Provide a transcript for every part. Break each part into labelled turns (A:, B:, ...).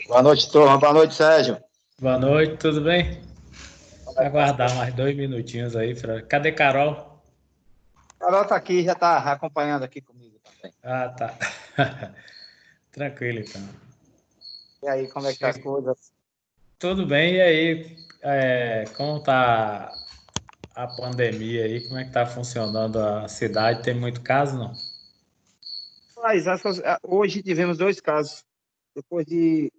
A: Boa noite, turma. Boa noite, Sérgio.
B: Boa noite, tudo bem?
A: Como é que tá as
B: Aguardar
A: coisas?
B: mais 2 minutinhos aí. Cadê Carol?
A: Carol tá aqui, já tá acompanhando aqui comigo também.
B: Ah, tá. Tranquilo, então.
A: E aí, como é que tá as
B: Che-
A: coisas?
B: Tudo bem, e aí? Como tá a pandemia aí? Como é que tá funcionando a cidade? Tem muito caso, não?
A: Mas hoje tivemos dois casos. Depois de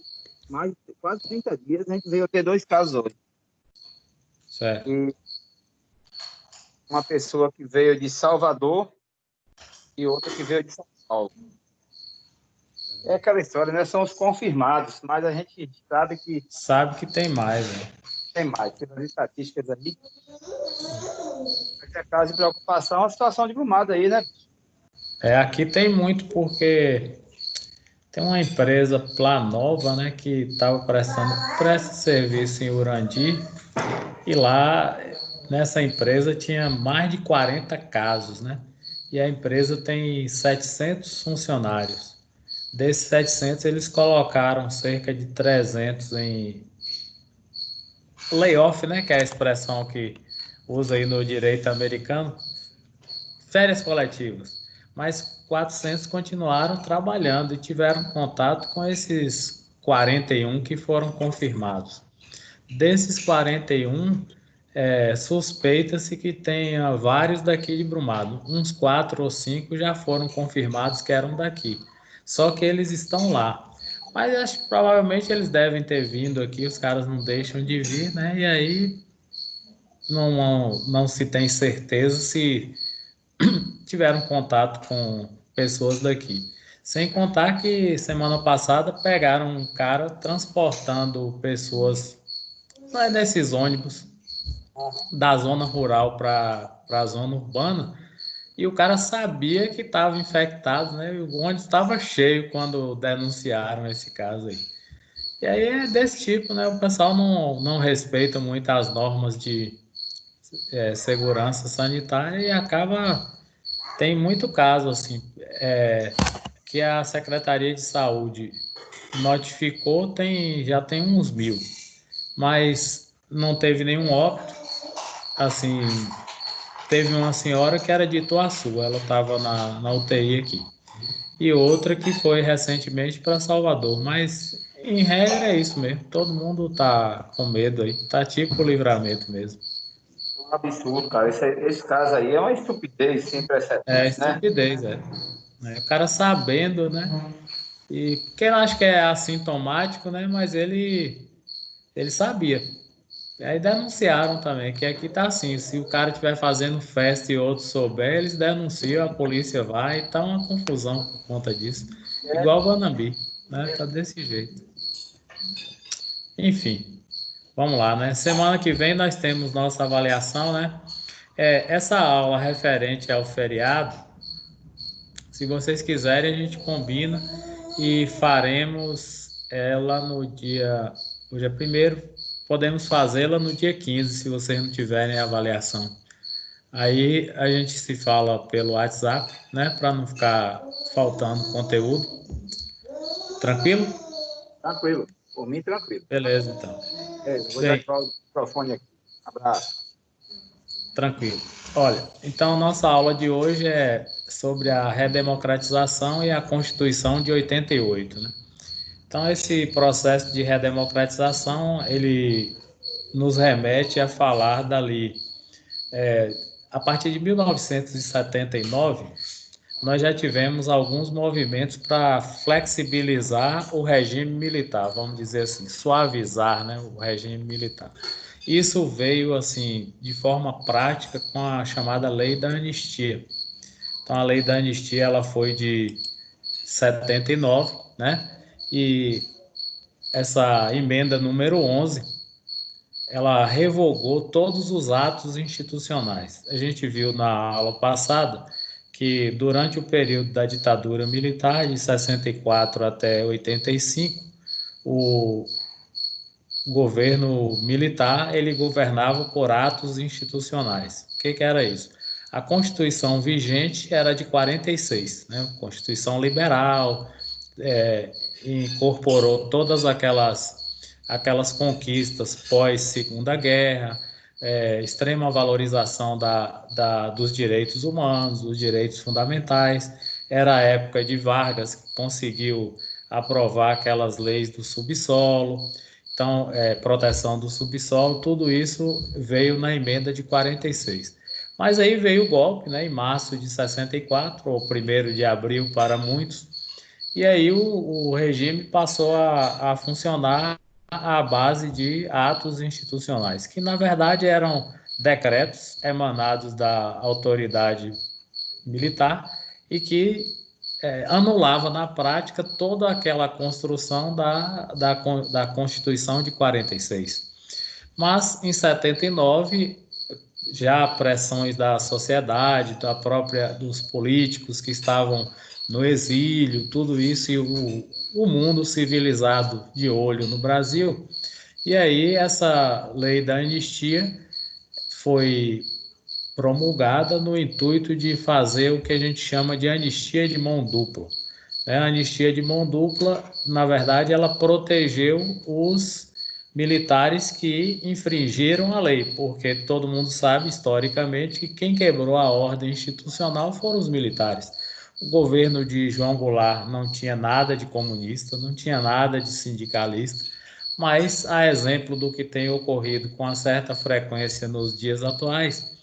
A: mais quase 30 dias, a gente veio ter dois casos hoje.
B: Certo.
A: E uma pessoa que veio de Salvador e outra que veio de São Paulo. É aquela história, né? São os confirmados, mas a gente sabe que
B: Sabe que tem mais, né?
A: tem mais. Pelas estatísticas aí, vai ter caso de preocupação, é uma situação de brumada aí, né?
B: Aqui tem muito porque tem uma empresa Planova, né, que estava presta serviço em Urandi. E lá, nessa empresa, tinha mais de 40 casos, né? E a empresa tem 700 funcionários. Desses 700, eles colocaram cerca de 300 em layoff, né? Que é a expressão que usa aí no direito americano, férias coletivas. Mas 400 continuaram trabalhando e tiveram contato com esses 41 que foram confirmados. Desses 41, suspeita-se que tenha vários daqui de Brumado. Uns 4 ou 5 já foram confirmados que eram daqui. Só que eles estão lá. Mas acho que provavelmente eles devem ter vindo aqui, os caras não deixam de vir, né? E aí não se tem certeza se tiveram contato com pessoas daqui. Sem contar que semana passada pegaram um cara transportando pessoas, não é desses ônibus, da zona rural para a zona urbana, e o cara sabia que estava infectado, né? E o ônibus estava cheio quando denunciaram esse caso aí. E aí é desse tipo, né? O pessoal não respeita muito as normas de segurança sanitária e acaba. Tem muito caso, assim, que a Secretaria de Saúde notificou, já tem uns 1.000, mas não teve nenhum óbito, assim. Teve uma senhora que era de Ituaçu, ela estava na UTI aqui. E outra que foi recentemente para Salvador. Mas, em regra, é isso mesmo. Todo mundo tá com medo aí. Tá tipo o livramento mesmo.
A: Um absurdo, cara. Esse caso aí é uma estupidez sem
B: É
A: precedentes, né?
B: estupidez, é. O cara sabendo, né? E quem acha que é assintomático, né? Mas ele sabia. E aí denunciaram também, que aqui tá assim, se o cara estiver fazendo festa e outros souber, eles denunciam, a polícia vai, e tá uma confusão por conta disso. Igual Guanambi, né? Tá desse jeito. Enfim, vamos lá, né? Semana que vem nós temos nossa avaliação, né? Essa aula referente ao feriado, se vocês quiserem, a gente combina e faremos ela no dia, hoje é primeiro, podemos fazê-la no dia 15, se vocês não tiverem avaliação. Aí a gente se fala pelo WhatsApp, né, para não ficar faltando conteúdo. Tranquilo?
A: Tranquilo. Por mim, tranquilo.
B: Beleza, então.
A: Vou
B: Bem,
A: desativar o microfone aqui. Abraço.
B: tranquilo. Olha, então nossa aula de hoje é sobre a redemocratização e a Constituição de 88, né? Então esse processo de redemocratização, ele nos remete a falar dali, a partir de 1979, nós já tivemos alguns movimentos para flexibilizar o regime militar, vamos dizer assim, suavizar, né, o regime militar. Isso veio assim de forma prática com a chamada Lei da Anistia. Então a Lei da Anistia ela foi de 79, né? E essa emenda número 11, ela revogou todos os atos institucionais. A gente viu na aula passada que durante o período da ditadura militar, de 64 até 85, o governo militar ele governava por atos institucionais. O que era isso? A Constituição vigente era de 46, né? Constituição liberal, incorporou todas aquelas conquistas pós-Segunda Guerra, extrema valorização dos direitos humanos, dos direitos fundamentais. Era a época de Vargas, que conseguiu aprovar aquelas leis do subsolo, então, proteção do subsolo, tudo isso veio na emenda de 46. Mas aí veio o golpe, né, em março de 64, ou 1º de abril para muitos, e aí o regime passou a funcionar à base de atos institucionais, que na verdade eram decretos emanados da autoridade militar e que anulava na prática toda aquela construção da Constituição de 46. Mas em 79, já pressões da sociedade, dos políticos que estavam no exílio, tudo isso, e o mundo civilizado de olho no Brasil. E aí essa lei da anistia foi promulgada no intuito de fazer o que a gente chama de anistia de mão dupla. A anistia de mão dupla, na verdade, ela protegeu os militares que infringiram a lei, porque todo mundo sabe historicamente que quem quebrou a ordem institucional foram os militares. O governo de João Goulart não tinha nada de comunista, não tinha nada de sindicalista, mas a exemplo do que tem ocorrido com uma certa frequência nos dias atuais,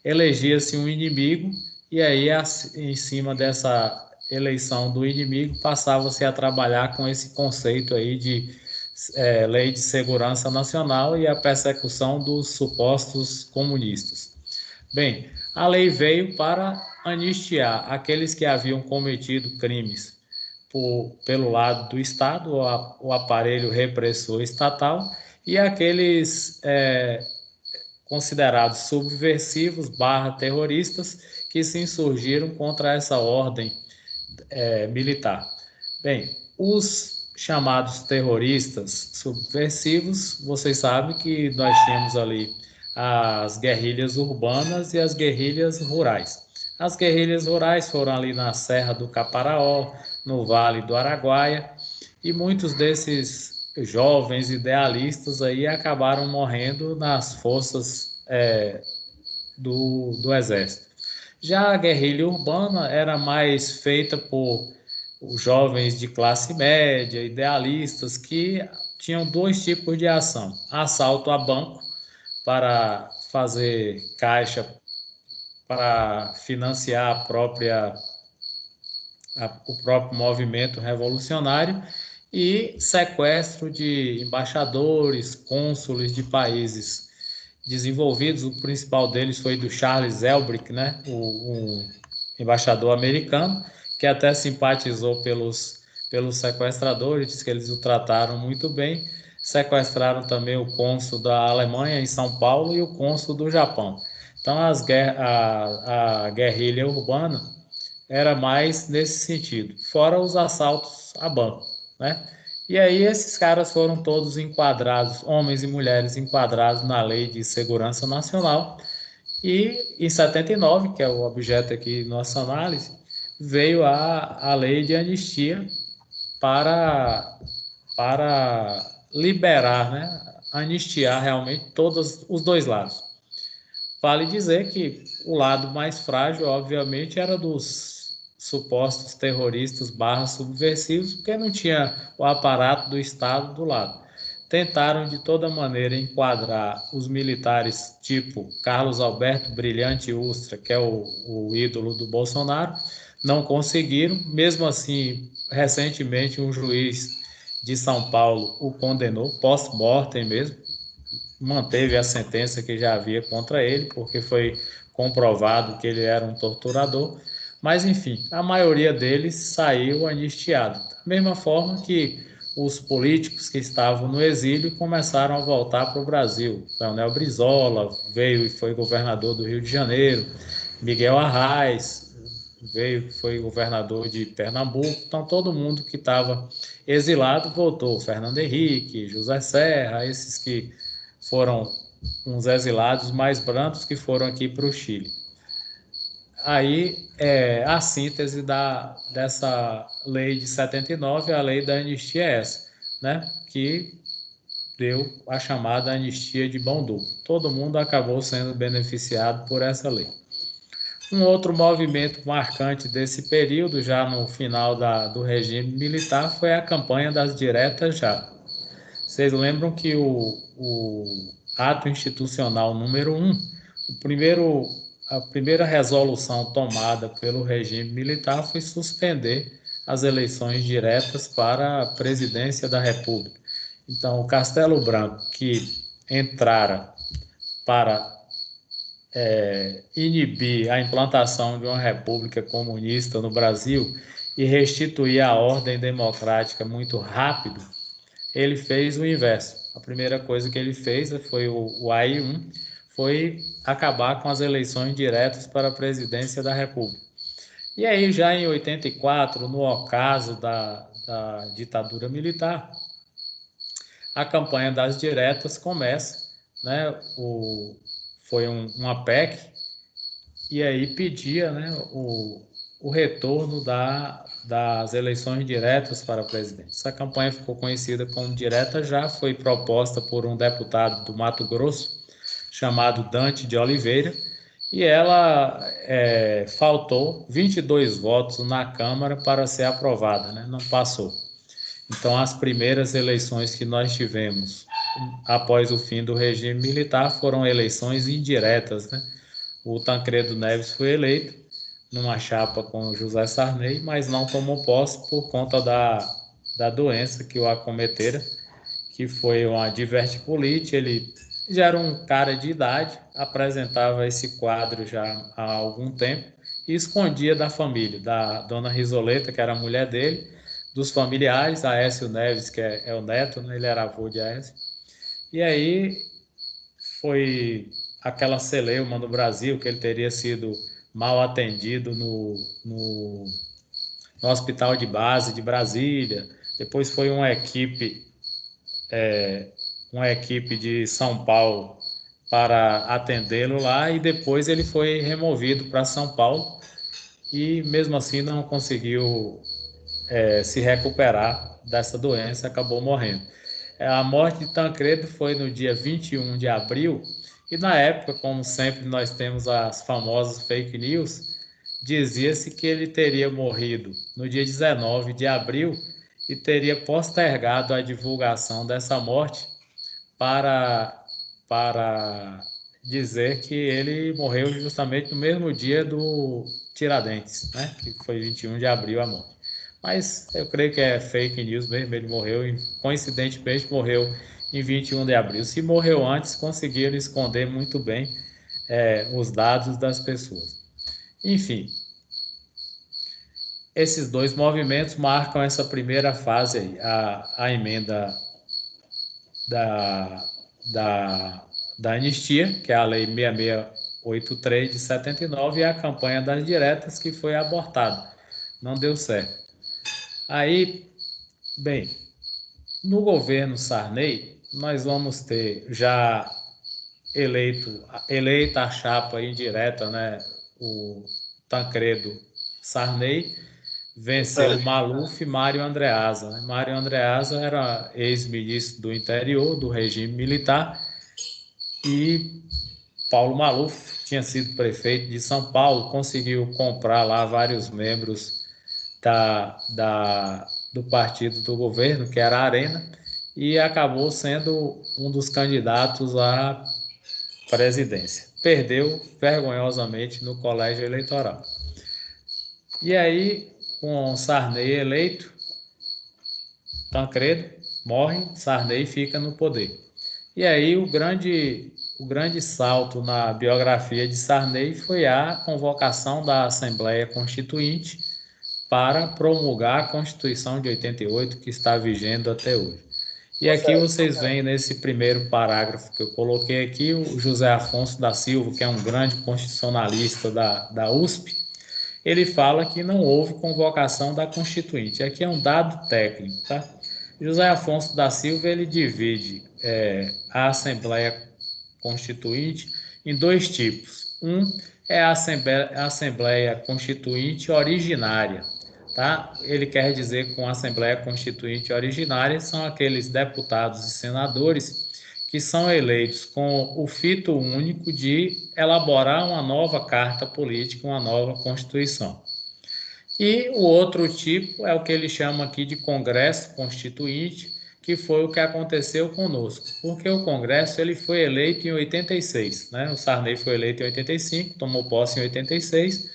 B: elegia-se um inimigo e aí, em cima dessa eleição do inimigo, passava-se a trabalhar com esse conceito aí de Lei de Segurança Nacional e a persecução dos supostos comunistas. Bem, a lei veio para anistiar aqueles que haviam cometido crimes pelo lado do Estado, o aparelho repressor estatal, e aqueles considerados subversivos / terroristas que se insurgiram contra essa ordem militar. Bem, os chamados terroristas subversivos, vocês sabem que nós tínhamos ali as guerrilhas urbanas e as guerrilhas rurais. As guerrilhas rurais foram ali na Serra do Caparaó, no Vale do Araguaia, e muitos desses jovens idealistas aí acabaram morrendo nas forças do Exército. Já a guerrilha urbana era mais feita por os jovens de classe média, idealistas, que tinham 2 tipos de ação: assalto a banco para fazer caixa para financiar o próprio movimento revolucionário, e sequestro de embaixadores, cônsules de países desenvolvidos. O principal deles foi do Charles Elbrick, né, o embaixador americano, que até simpatizou pelos sequestradores, diz que eles o trataram muito bem. Sequestraram também o cônsul da Alemanha em São Paulo e o cônsul do Japão. Então, a guerrilha urbana era mais nesse sentido, fora os assaltos a banco, né? E aí esses caras foram todos enquadrados, homens e mulheres enquadrados na Lei de Segurança Nacional, e em 79, que é o objeto aqui de nossa análise, veio a Lei de Anistia para liberar, né? Anistiar realmente todos os 2 lados. Vale dizer que o lado mais frágil, obviamente, era dos supostos terroristas / subversivos, porque não tinha o aparato do Estado do lado. Tentaram de toda maneira enquadrar os militares tipo Carlos Alberto Brilhante Ustra, que é o ídolo do Bolsonaro, não conseguiram. Mesmo assim, recentemente um juiz de São Paulo o condenou, post-mortem mesmo, manteve a sentença que já havia contra ele, porque foi comprovado que ele era um torturador. Mas, enfim, a maioria deles saiu anistiado. Da mesma forma que os políticos que estavam no exílio começaram a voltar para o Brasil. Leonel Brizola veio e foi governador do Rio de Janeiro, Miguel Arraes veio, foi governador de Pernambuco. Então, todo mundo que estava exilado voltou. Fernando Henrique, José Serra, esses que foram uns exilados mais brancos que foram aqui para o Chile. aí a síntese dessa lei de 79, a lei da anistia é essa, né? Que deu a chamada anistia de mão dupla. Todo mundo acabou sendo beneficiado por essa lei. Um outro movimento marcante desse período, já no final do regime militar, foi a campanha das diretas já. Vocês lembram que o ato institucional número 1, a primeira resolução tomada pelo regime militar foi suspender as eleições diretas para a presidência da República. Então, o Castelo Branco, que entrara para inibir a implantação de uma república comunista no Brasil e restituir a ordem democrática muito rápido, ele fez o inverso. A primeira coisa que ele fez foi o AI-1, foi acabar com as eleições diretas para a presidência da República. E aí, já em 84, no ocaso da ditadura militar, a campanha das diretas começa, né? Foi uma PEC, e aí pedia, né, o retorno das eleições diretas para presidente. Essa campanha ficou conhecida como Direta Já, foi proposta por um deputado do Mato Grosso, chamado Dante de Oliveira, e ela faltou 22 votos na Câmara para ser aprovada, né? Não passou. Então, as primeiras eleições que nós tivemos após o fim do regime militar foram eleições indiretas, né? O Tancredo Neves foi eleito numa chapa com o José Sarney, mas não tomou posse por conta da doença que o acometera, que foi uma diverticulite. Ele já era um cara de idade, apresentava esse quadro já há algum tempo e escondia da família, da dona Risoleta, que era a mulher dele, dos familiares, Aécio Neves, que é o neto, né? Ele era avô de Aécio. E aí foi aquela celeuma no Brasil, que ele teria sido mal atendido no hospital de base de Brasília. Depois foi uma equipe de São Paulo para atendê-lo lá, e depois ele foi removido para São Paulo e mesmo assim não conseguiu se recuperar dessa doença, acabou morrendo. A morte de Tancredo foi no dia 21 de abril, e na época, como sempre, nós temos as famosas fake news, dizia-se que ele teria morrido no dia 19 de abril e teria postergado a divulgação dessa morte para dizer que ele morreu justamente no mesmo dia do Tiradentes, né? Que foi 21 de abril a morte. Mas eu creio que é fake news mesmo, ele morreu, e coincidentemente morreu em 21 de abril. Se morreu antes, conseguiram esconder muito bem os dados das pessoas. Enfim, esses dois movimentos marcam essa primeira fase aí, a emenda da anistia, que é a Lei 6683 de 79, e a campanha das diretas, que foi abortada. Não deu certo. Aí, bem, no governo Sarney, nós vamos ter já eleita a chapa indireta, né? O Tancredo Sarney venceu Maluf e Mário Andreasa, né? Mário Andreasa era ex-ministro do interior do regime militar, e Paulo Maluf tinha sido prefeito de São Paulo, conseguiu comprar lá vários membros do partido do governo, que era a Arena, e acabou sendo um dos candidatos à presidência. Perdeu vergonhosamente no colégio eleitoral. E aí, com Sarney eleito, Tancredo morre, Sarney fica no poder. E aí o grande salto na biografia de Sarney foi a convocação da Assembleia Constituinte para promulgar a Constituição de 88, que está vigendo até hoje. E aqui vocês veem, nesse primeiro parágrafo que eu coloquei aqui, o José Afonso da Silva, que é um grande constitucionalista da USP, ele fala que não houve convocação da Constituinte. Aqui é um dado técnico, tá? José Afonso da Silva, ele divide a Assembleia Constituinte em dois tipos. Um é a Assembleia Constituinte Originária, tá? Ele quer dizer com Assembleia Constituinte Originária são aqueles deputados e senadores que são eleitos com o fito único de elaborar uma nova carta política, uma nova Constituição. E o outro tipo é o que ele chama aqui de Congresso Constituinte, que foi o que aconteceu conosco, porque o Congresso ele foi eleito em 86, né? O Sarney foi eleito em 85, tomou posse em 86,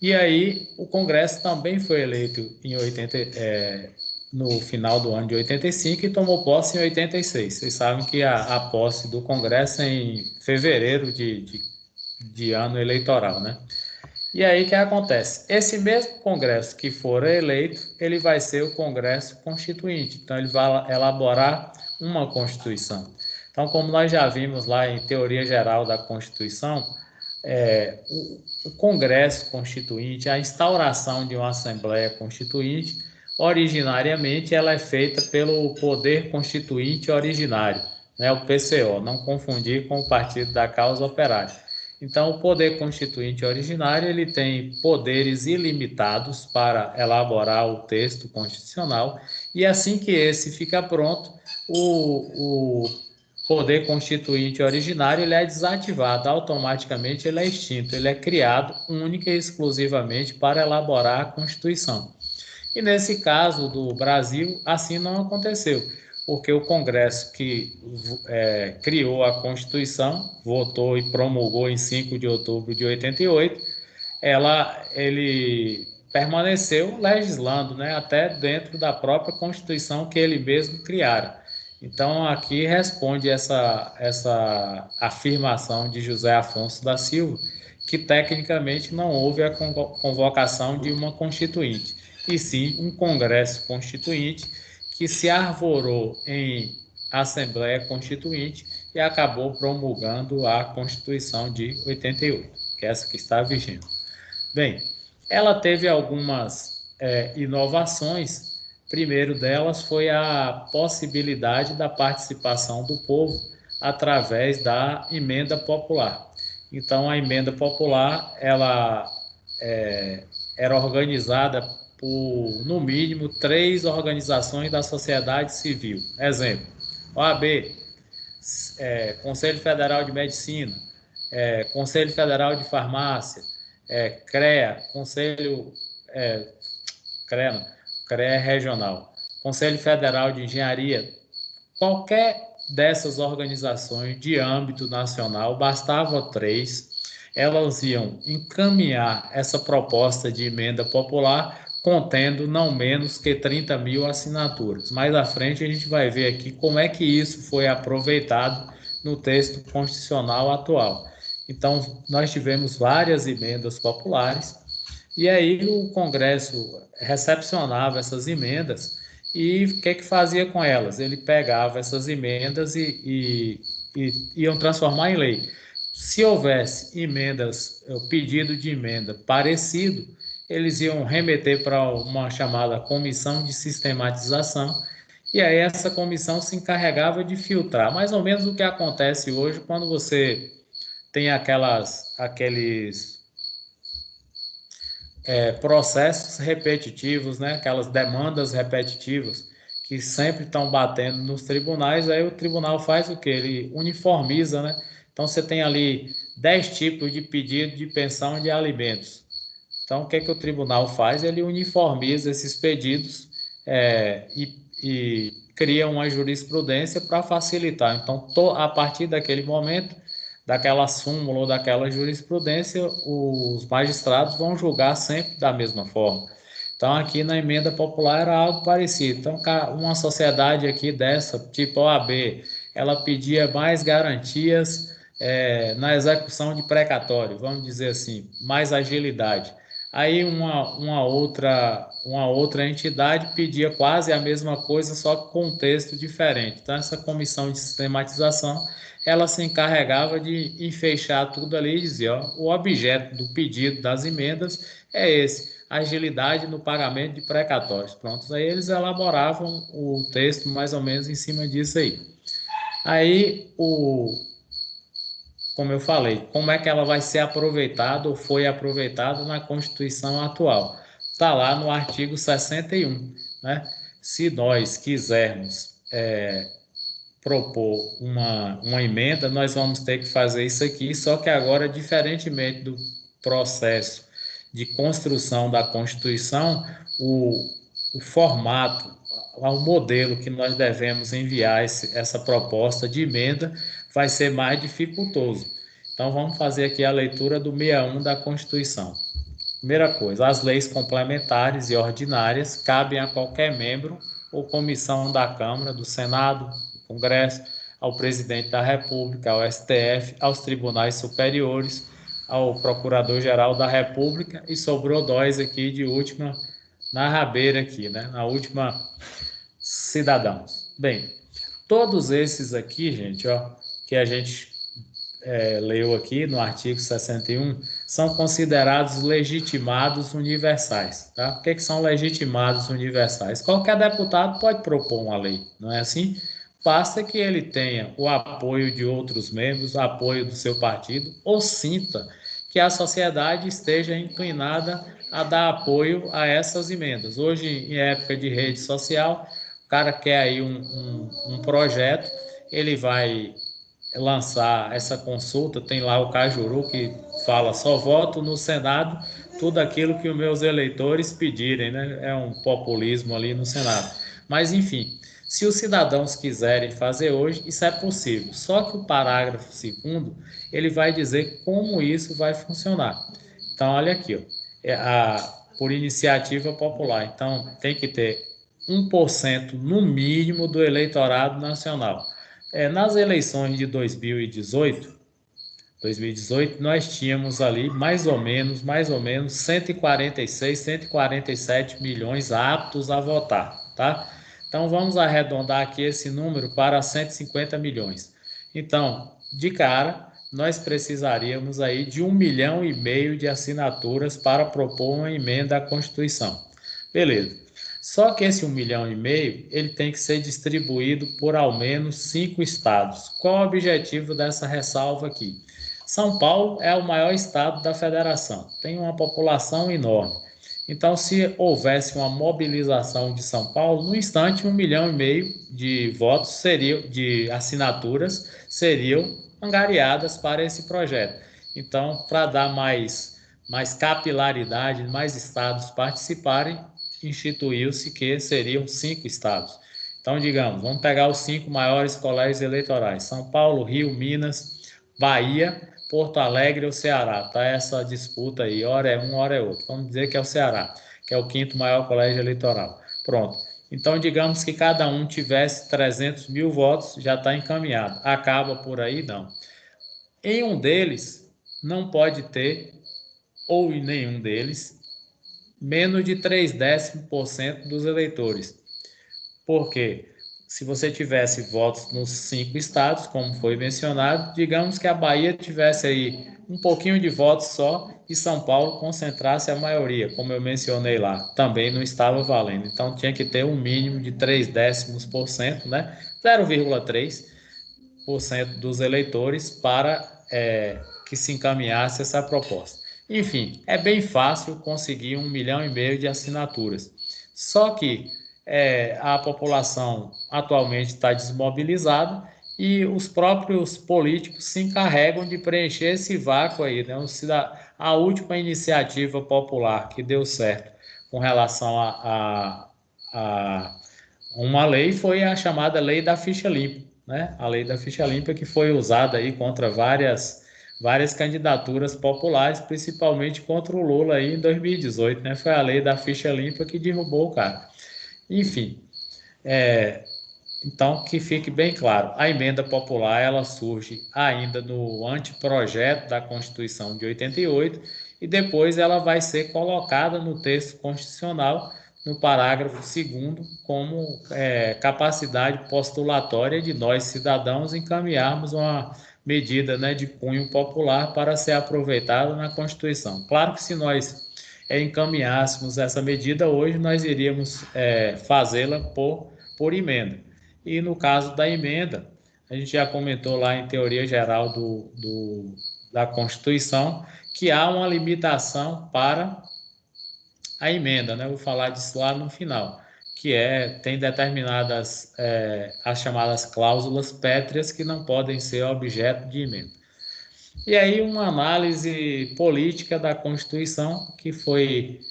B: e aí o Congresso também foi eleito em no final do ano de 85 e tomou posse em 86. Vocês sabem que a posse do Congresso é em fevereiro de ano eleitoral, né? E aí o que acontece? Esse mesmo Congresso que for eleito, ele vai ser o Congresso Constituinte. Então ele vai elaborar uma Constituição. Então, como nós já vimos lá em Teoria Geral da Constituição, o Congresso Constituinte, a instauração de uma Assembleia Constituinte, originariamente ela é feita pelo Poder Constituinte Originário, né, o PCO, não confundir com o Partido da Causa Operária. Então, o Poder Constituinte Originário ele tem poderes ilimitados para elaborar o texto constitucional e assim que esse fica pronto, o Poder Constituinte Originário ele é desativado, automaticamente ele é extinto, ele é criado única e exclusivamente para elaborar a Constituição. E nesse caso do Brasil, assim não aconteceu, porque o Congresso que criou a Constituição, votou e promulgou em 5 de outubro de 88, ele permaneceu legislando, né, até dentro da própria Constituição que ele mesmo criara. Então, aqui responde essa afirmação de José Afonso da Silva, que tecnicamente não houve a convocação de uma Constituinte, e sim um Congresso Constituinte que se arvorou em Assembleia Constituinte e acabou promulgando a Constituição de 88, que é essa que está vigente. Bem, ela teve algumas inovações. Primeiro delas foi a possibilidade da participação do povo através da emenda popular. Então, a emenda popular ela era organizada por, no mínimo, 3 organizações da sociedade civil. Exemplo, OAB, Conselho Federal de Medicina, Conselho Federal de Farmácia, CREA, CREA Regional, Conselho Federal de Engenharia, qualquer dessas organizações de âmbito nacional, bastava 3, elas iam encaminhar essa proposta de emenda popular contendo não menos que 30 mil assinaturas. Mais à frente a gente vai ver aqui como é que isso foi aproveitado no texto constitucional atual. Então, nós tivemos várias emendas populares e aí o Congresso recepcionava essas emendas e o que fazia com elas? Ele pegava essas emendas e iam transformar em lei. Se houvesse emendas, o pedido de emenda parecido, eles iam remeter para uma chamada comissão de sistematização, e aí essa comissão se encarregava de filtrar, mais ou menos o que acontece hoje quando você tem aqueles processos repetitivos, né? Aquelas demandas repetitivas que sempre estão batendo nos tribunais, aí o tribunal faz o quê? Ele uniformiza, né? Então você tem ali 10 tipos de pedido de pensão de alimentos. Então, o que o tribunal faz? Ele uniformiza esses pedidos e cria uma jurisprudência para facilitar. Então, a partir daquele momento, daquela súmula ou daquela jurisprudência, os magistrados vão julgar sempre da mesma forma. Então, aqui na emenda popular era algo parecido. Então, uma sociedade aqui dessa, tipo OAB, ela pedia mais garantias na execução de precatório, vamos dizer assim, mais agilidade. Aí uma outra entidade pedia quase a mesma coisa, só que com um texto diferente. Então, essa comissão de sistematização, ela se encarregava de enfeixar tudo ali e dizer, ó, o objeto do pedido das emendas é esse, agilidade no pagamento de precatórios. Pronto, aí eles elaboravam o texto mais ou menos em cima disso aí. Aí como eu falei, como é que ela vai ser aproveitada ou foi aproveitada na Constituição atual. Está lá no artigo 61, né? Se nós quisermos propor uma emenda, nós vamos ter que fazer isso aqui, só que agora, diferentemente do processo de construção da Constituição, o formato, o modelo que nós devemos enviar essa proposta de emenda vai ser mais dificultoso. Então, vamos fazer aqui a leitura do 61 da Constituição. Primeira coisa, as leis complementares e ordinárias cabem a qualquer membro ou comissão da Câmara, do Senado, do Congresso, ao presidente da República, ao STF, aos tribunais superiores, ao Procurador-Geral da República, e sobrou dois aqui de última, na rabeira aqui, né? Na última, cidadãos. Bem, todos esses aqui, gente, ó, que a gente leu aqui no artigo 61, são considerados legitimados universais. Tá? O que são legitimados universais? Qualquer deputado pode propor uma lei, não é assim? Basta que ele tenha o apoio de outros membros, o apoio do seu partido, ou sinta que a sociedade esteja inclinada a dar apoio a essas emendas. Hoje, em época de rede social, o cara quer aí um projeto, ele vai lançar essa consulta, tem lá o Cajuru que fala, só voto no Senado tudo aquilo que os meus eleitores pedirem, né? É um populismo ali no Senado. Mas, enfim, se os cidadãos quiserem fazer hoje, isso é possível. Só que o parágrafo 2º, ele vai dizer como isso vai funcionar. Então, olha aqui, ó, por iniciativa popular. Então, tem que ter 1% no mínimo do eleitorado nacional. Nas eleições de 2018, nós tínhamos ali mais ou menos 146, 147 milhões aptos a votar, tá? Então, vamos arredondar aqui esse número para 150 milhões. Então, de cara, nós precisaríamos aí de 1,5 milhão de assinaturas para propor uma emenda à Constituição. Beleza. Só que esse 1,5 milhão, ele tem que ser distribuído por ao menos 5 estados. Qual o objetivo dessa ressalva aqui? São Paulo é o maior estado da federação, tem uma população enorme. Então, se houvesse uma mobilização de São Paulo, no instante, 1,5 milhão de votos de assinaturas seriam angariadas para esse projeto. Então, para dar mais capilaridade, mais estados participarem, instituiu-se que seriam 5 estados. Então, digamos, vamos pegar os 5 maiores colégios eleitorais: São Paulo, Rio, Minas, Bahia, Porto Alegre ou Ceará. Tá essa disputa aí, hora é um, hora é outro. Vamos dizer que é o Ceará, que é o 5º maior colégio eleitoral. Pronto. Então, digamos que cada um tivesse 300 mil votos, já está encaminhado. Acaba por aí? Não. Em um deles, não pode ter, ou em nenhum deles, menos de 0,3% dos eleitores. Por quê? Se você tivesse votos nos 5 estados, como foi mencionado, digamos que a Bahia tivesse aí um pouquinho de votos só e São Paulo concentrasse a maioria, como eu mencionei lá, também não estava valendo. Então tinha que ter um mínimo de 0,3%, né? 0,3% dos eleitores para que se encaminhasse essa proposta. Enfim, é bem fácil conseguir 1,5 milhão de assinaturas. Só que a população atualmente está desmobilizada e os próprios políticos se encarregam de preencher esse vácuo aí, né? A última iniciativa popular que deu certo com relação a uma lei foi a chamada Lei da Ficha Limpa, né? A Lei da Ficha Limpa, que foi usada aí contra várias candidaturas populares, principalmente contra o Lula aí em 2018, né? Foi a Lei da Ficha Limpa que derrubou o cara. Enfim, então que fique bem claro, a emenda popular ela surge ainda no anteprojeto da Constituição de 88 e depois ela vai ser colocada no texto constitucional no parágrafo 2º como capacidade postulatória de nós cidadãos encaminharmos uma medida, né, de cunho popular para ser aproveitada na Constituição. Claro que se nós encaminhássemos essa medida hoje, nós iríamos fazê-la por emenda. E no caso da emenda, a gente já comentou lá em teoria geral da Constituição, que há uma limitação para a emenda, né? Vou falar disso lá no final, que tem determinadas, as chamadas cláusulas pétreas que não podem ser objeto de emenda. E aí uma análise política da Constituição, que foi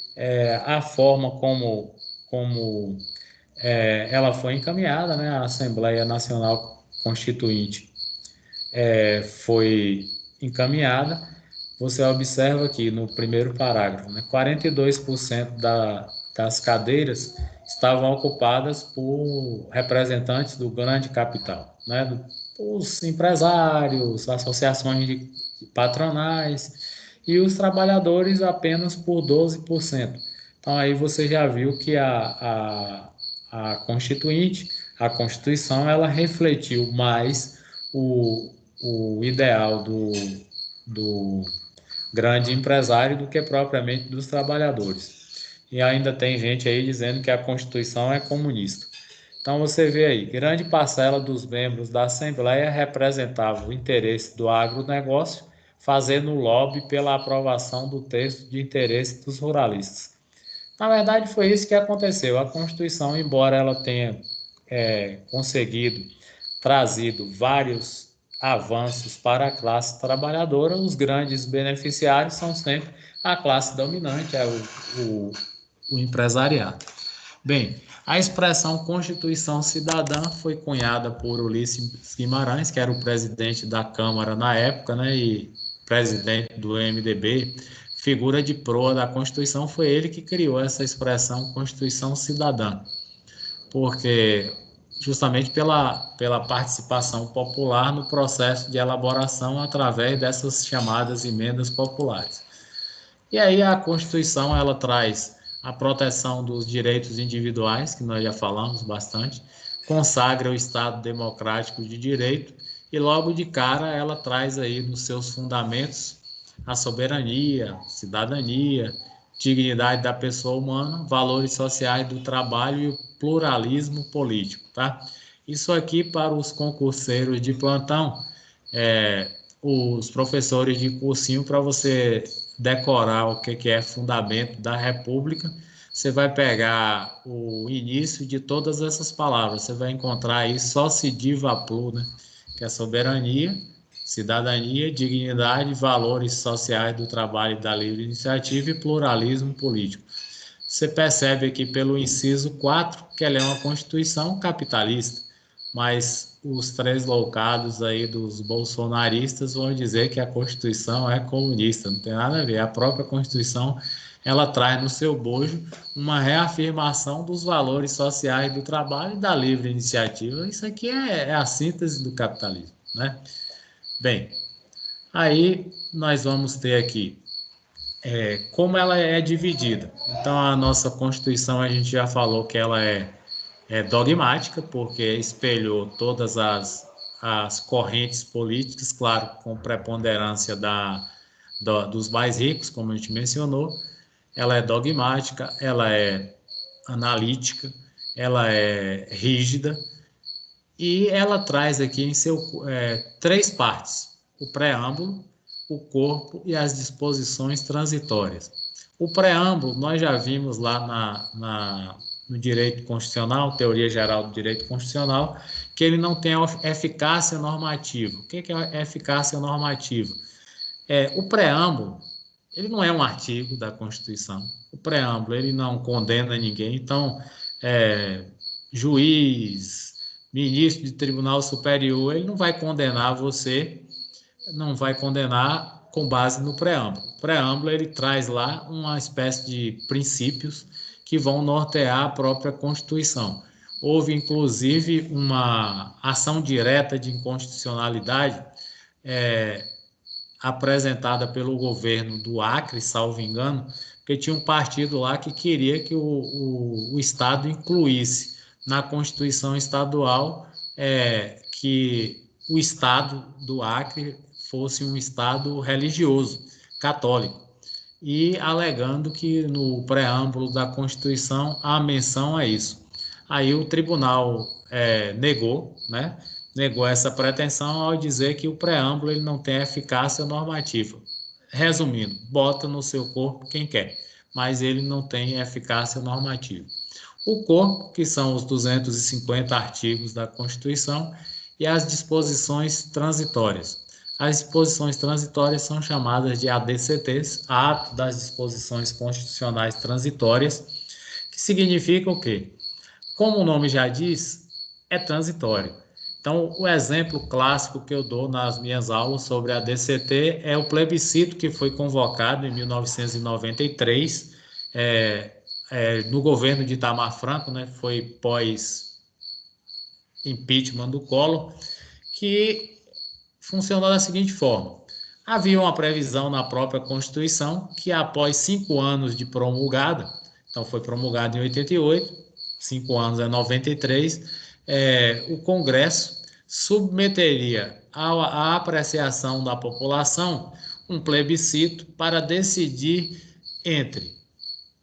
B: a forma como ela foi encaminhada, né? A Assembleia Nacional Constituinte foi encaminhada. Você observa que no primeiro parágrafo, né, 42% das cadeiras estavam ocupadas por representantes do grande capital, né, os empresários, associações de patronais, e os trabalhadores apenas por 12%. Então aí você já viu que a Constituinte, a Constituição, ela refletiu mais o ideal do grande empresário do que propriamente dos trabalhadores. E ainda tem gente aí dizendo que a Constituição é comunista. Então você vê aí, grande parcela dos membros da Assembleia representava o interesse do agronegócio, fazendo lobby pela aprovação do texto de interesse dos ruralistas. Na verdade, foi isso que aconteceu. A Constituição, embora ela tenha conseguido trazido vários avanços para a classe trabalhadora, os grandes beneficiários são sempre a classe dominante, o empresariado. Bem, a expressão Constituição Cidadã foi cunhada por Ulisses Guimarães, que era o presidente da Câmara na época, né, e presidente do MDB, figura de proa da Constituição. Foi ele que criou essa expressão Constituição Cidadã, porque justamente pela participação popular no processo de elaboração através dessas chamadas emendas populares. E aí a Constituição, ela traz a proteção dos direitos individuais, que nós já falamos bastante, consagra o Estado democrático de direito e logo de cara ela traz aí nos seus fundamentos a soberania, cidadania, dignidade da pessoa humana, valores sociais do trabalho e o pluralismo político, tá? Isso aqui para os concurseiros de plantão, os professores de cursinho, para você decorar o que é fundamento da República, você vai pegar o início de todas essas palavras, você vai encontrar aí soci diva plu, né? Que é soberania, cidadania, dignidade, valores sociais do trabalho e da livre iniciativa e pluralismo político. Você percebe aqui pelo inciso 4 que ela é uma Constituição capitalista, mas os três loucados aí dos bolsonaristas vão dizer que a Constituição é comunista. Não tem nada a ver. A própria Constituição, ela traz no seu bojo uma reafirmação dos valores sociais do trabalho e da livre iniciativa. Isso aqui é a síntese do capitalismo, né? Bem, aí nós vamos ter aqui como ela é dividida. Então, a nossa Constituição, a gente já falou que ela é dogmática, porque espelhou todas as correntes políticas, claro, com preponderância dos mais ricos, como a gente mencionou. Ela é dogmática, ela é analítica, ela é rígida, e ela traz aqui em três partes: o preâmbulo, o corpo e as disposições transitórias. O preâmbulo, nós já vimos lá no direito constitucional, teoria geral do direito constitucional, que ele não tem eficácia normativa. O que é eficácia normativa? O preâmbulo, ele não é um artigo da Constituição. O preâmbulo, ele não condena ninguém. Então, juiz, ministro de Tribunal Superior, ele não vai condenar você, não vai condenar com base no preâmbulo. O preâmbulo, ele traz lá uma espécie de princípios que vão nortear a própria Constituição. Houve, inclusive, uma ação direta de inconstitucionalidade apresentada pelo governo do Acre, salvo engano, porque tinha um partido lá que queria que o Estado incluísse na Constituição estadual que o Estado do Acre fosse um Estado religioso, católico, e alegando que no preâmbulo da Constituição há menção a isso. Aí o tribunal negou, né? negou essa pretensão ao dizer que o preâmbulo ele não tem eficácia normativa. Resumindo, bota no seu corpo quem quer, mas ele não tem eficácia normativa. O corpo, que são os 250 artigos da Constituição, e as disposições transitórias. As disposições transitórias são chamadas de ADCTs, Ato das Disposições Constitucionais Transitórias, que significa o quê? Como o nome já diz, é transitório. Então, o exemplo clássico que eu dou nas minhas aulas sobre a DCT é o plebiscito que foi convocado em 1993, no governo de Itamar Franco, né, foi pós-impeachment do Collor, que funcionou da seguinte forma. Havia uma previsão na própria Constituição que após 5 anos de promulgada, então foi promulgado em 88, 5 anos é 93, o Congresso submeteria à apreciação da população um plebiscito para decidir entre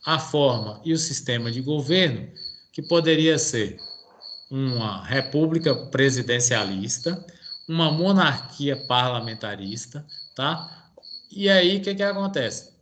B: a forma e o sistema de governo, que poderia ser uma república presidencialista, uma monarquia parlamentarista, tá? E aí, o que acontece?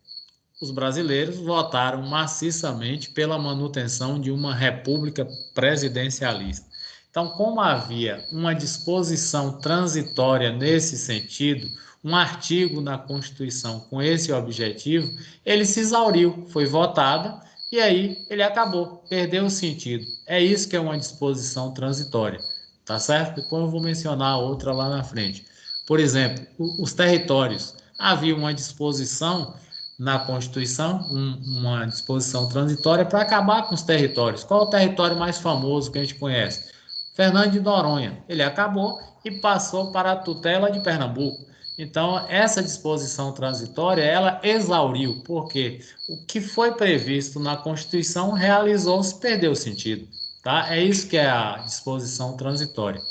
B: Os brasileiros votaram maciçamente pela manutenção de uma república presidencialista. Então, como havia uma disposição transitória nesse sentido, um artigo na Constituição com esse objetivo, ele se exauriu, foi votada e aí ele acabou, perdeu o sentido. É isso que é uma disposição transitória, tá certo? Depois eu vou mencionar outra lá na frente. Por exemplo, os territórios. Havia uma disposição na Constituição, uma disposição transitória para acabar com os territórios. Qual é o território mais famoso que a gente conhece? Fernando de Noronha. Ele acabou e passou para a tutela de Pernambuco. Então, essa disposição transitória, ela exauriu, porque o que foi previsto na Constituição realizou-se, perdeu o sentido. Tá? É isso que é a disposição transitória.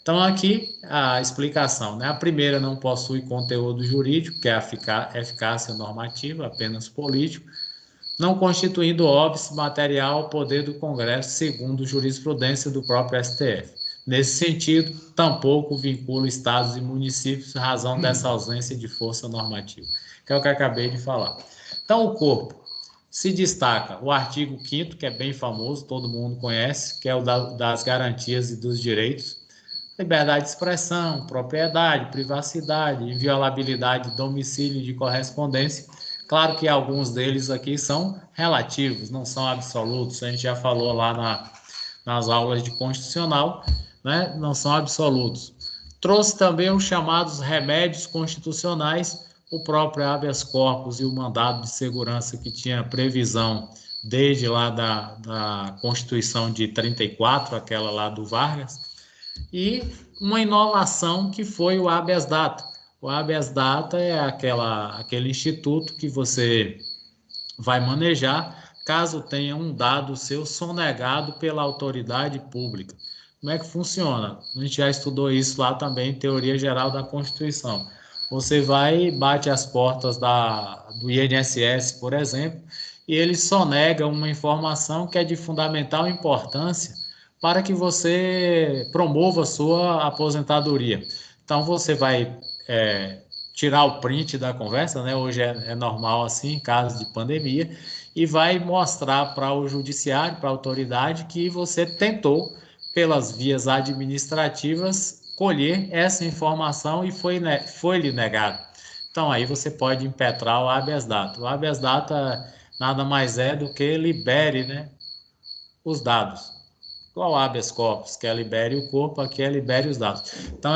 B: Então, aqui a explicação, né? A primeira não possui conteúdo jurídico, que é a eficácia normativa, apenas político, não constituindo óbice material ao poder do Congresso, segundo jurisprudência do próprio STF. Nesse sentido, tampouco vincula estados e municípios, razão dessa ausência de força normativa, que é o que eu acabei de falar. Então, o corpo se destaca o artigo 5º, que é bem famoso, todo mundo conhece, que é o das garantias e dos direitos, liberdade de expressão, propriedade, privacidade, inviolabilidade de domicílio e de correspondência. Claro que alguns deles aqui são relativos, não são absolutos, a gente já falou lá nas aulas de constitucional, né? Não são absolutos. Trouxe também os chamados remédios constitucionais, o próprio habeas corpus e o mandado de segurança que tinha previsão desde lá da Constituição de 34, aquela lá do Vargas, e uma inovação que foi o habeas data. O habeas data é aquele instituto que você vai manejar caso tenha um dado seu sonegado pela autoridade pública. Como é que funciona? A gente já estudou isso lá também, Teoria Geral da Constituição. Você vai e bate as portas do INSS, por exemplo, e ele sonega uma informação que é de fundamental importância para que você promova a sua aposentadoria. Então, você vai tirar o print da conversa, né? Hoje é normal assim, em caso de pandemia, e vai mostrar para o judiciário, para a autoridade, que você tentou, pelas vias administrativas, colher essa informação e foi-lhe negado. Então, aí você pode impetrar o habeas data. O habeas data nada mais é do que libere, né, os dados. Igual habeas corpus, que é libere o corpo, aqui é libere os dados. Então,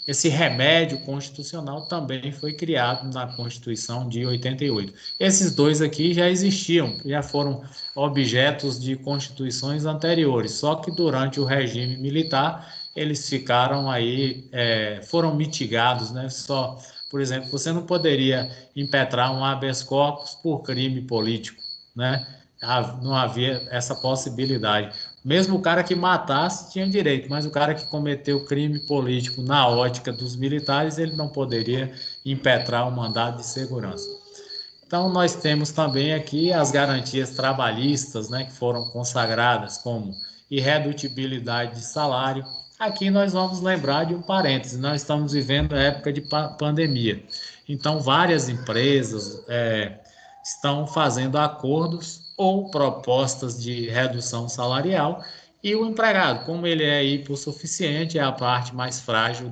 B: esse remédio constitucional também foi criado na Constituição de 88. Esses dois aqui já existiam, já foram objetos de constituições anteriores, só que durante o regime militar eles ficaram aí, foram mitigados, né? Só, por exemplo, você não poderia impetrar um habeas corpus por crime político, né? Não havia essa possibilidade. Mesmo o cara que matasse tinha direito, mas o cara que cometeu crime político na ótica dos militares, ele não poderia impetrar o mandado de segurança. Então, nós temos também aqui as garantias trabalhistas, né, que foram consagradas como irredutibilidade de salário, Aqui nós vamos lembrar de um parêntese, nós estamos vivendo a época de pandemia. Então, várias empresas estão fazendo acordos ou propostas de redução salarial e o empregado, como ele é hipossuficiente, é a parte mais frágil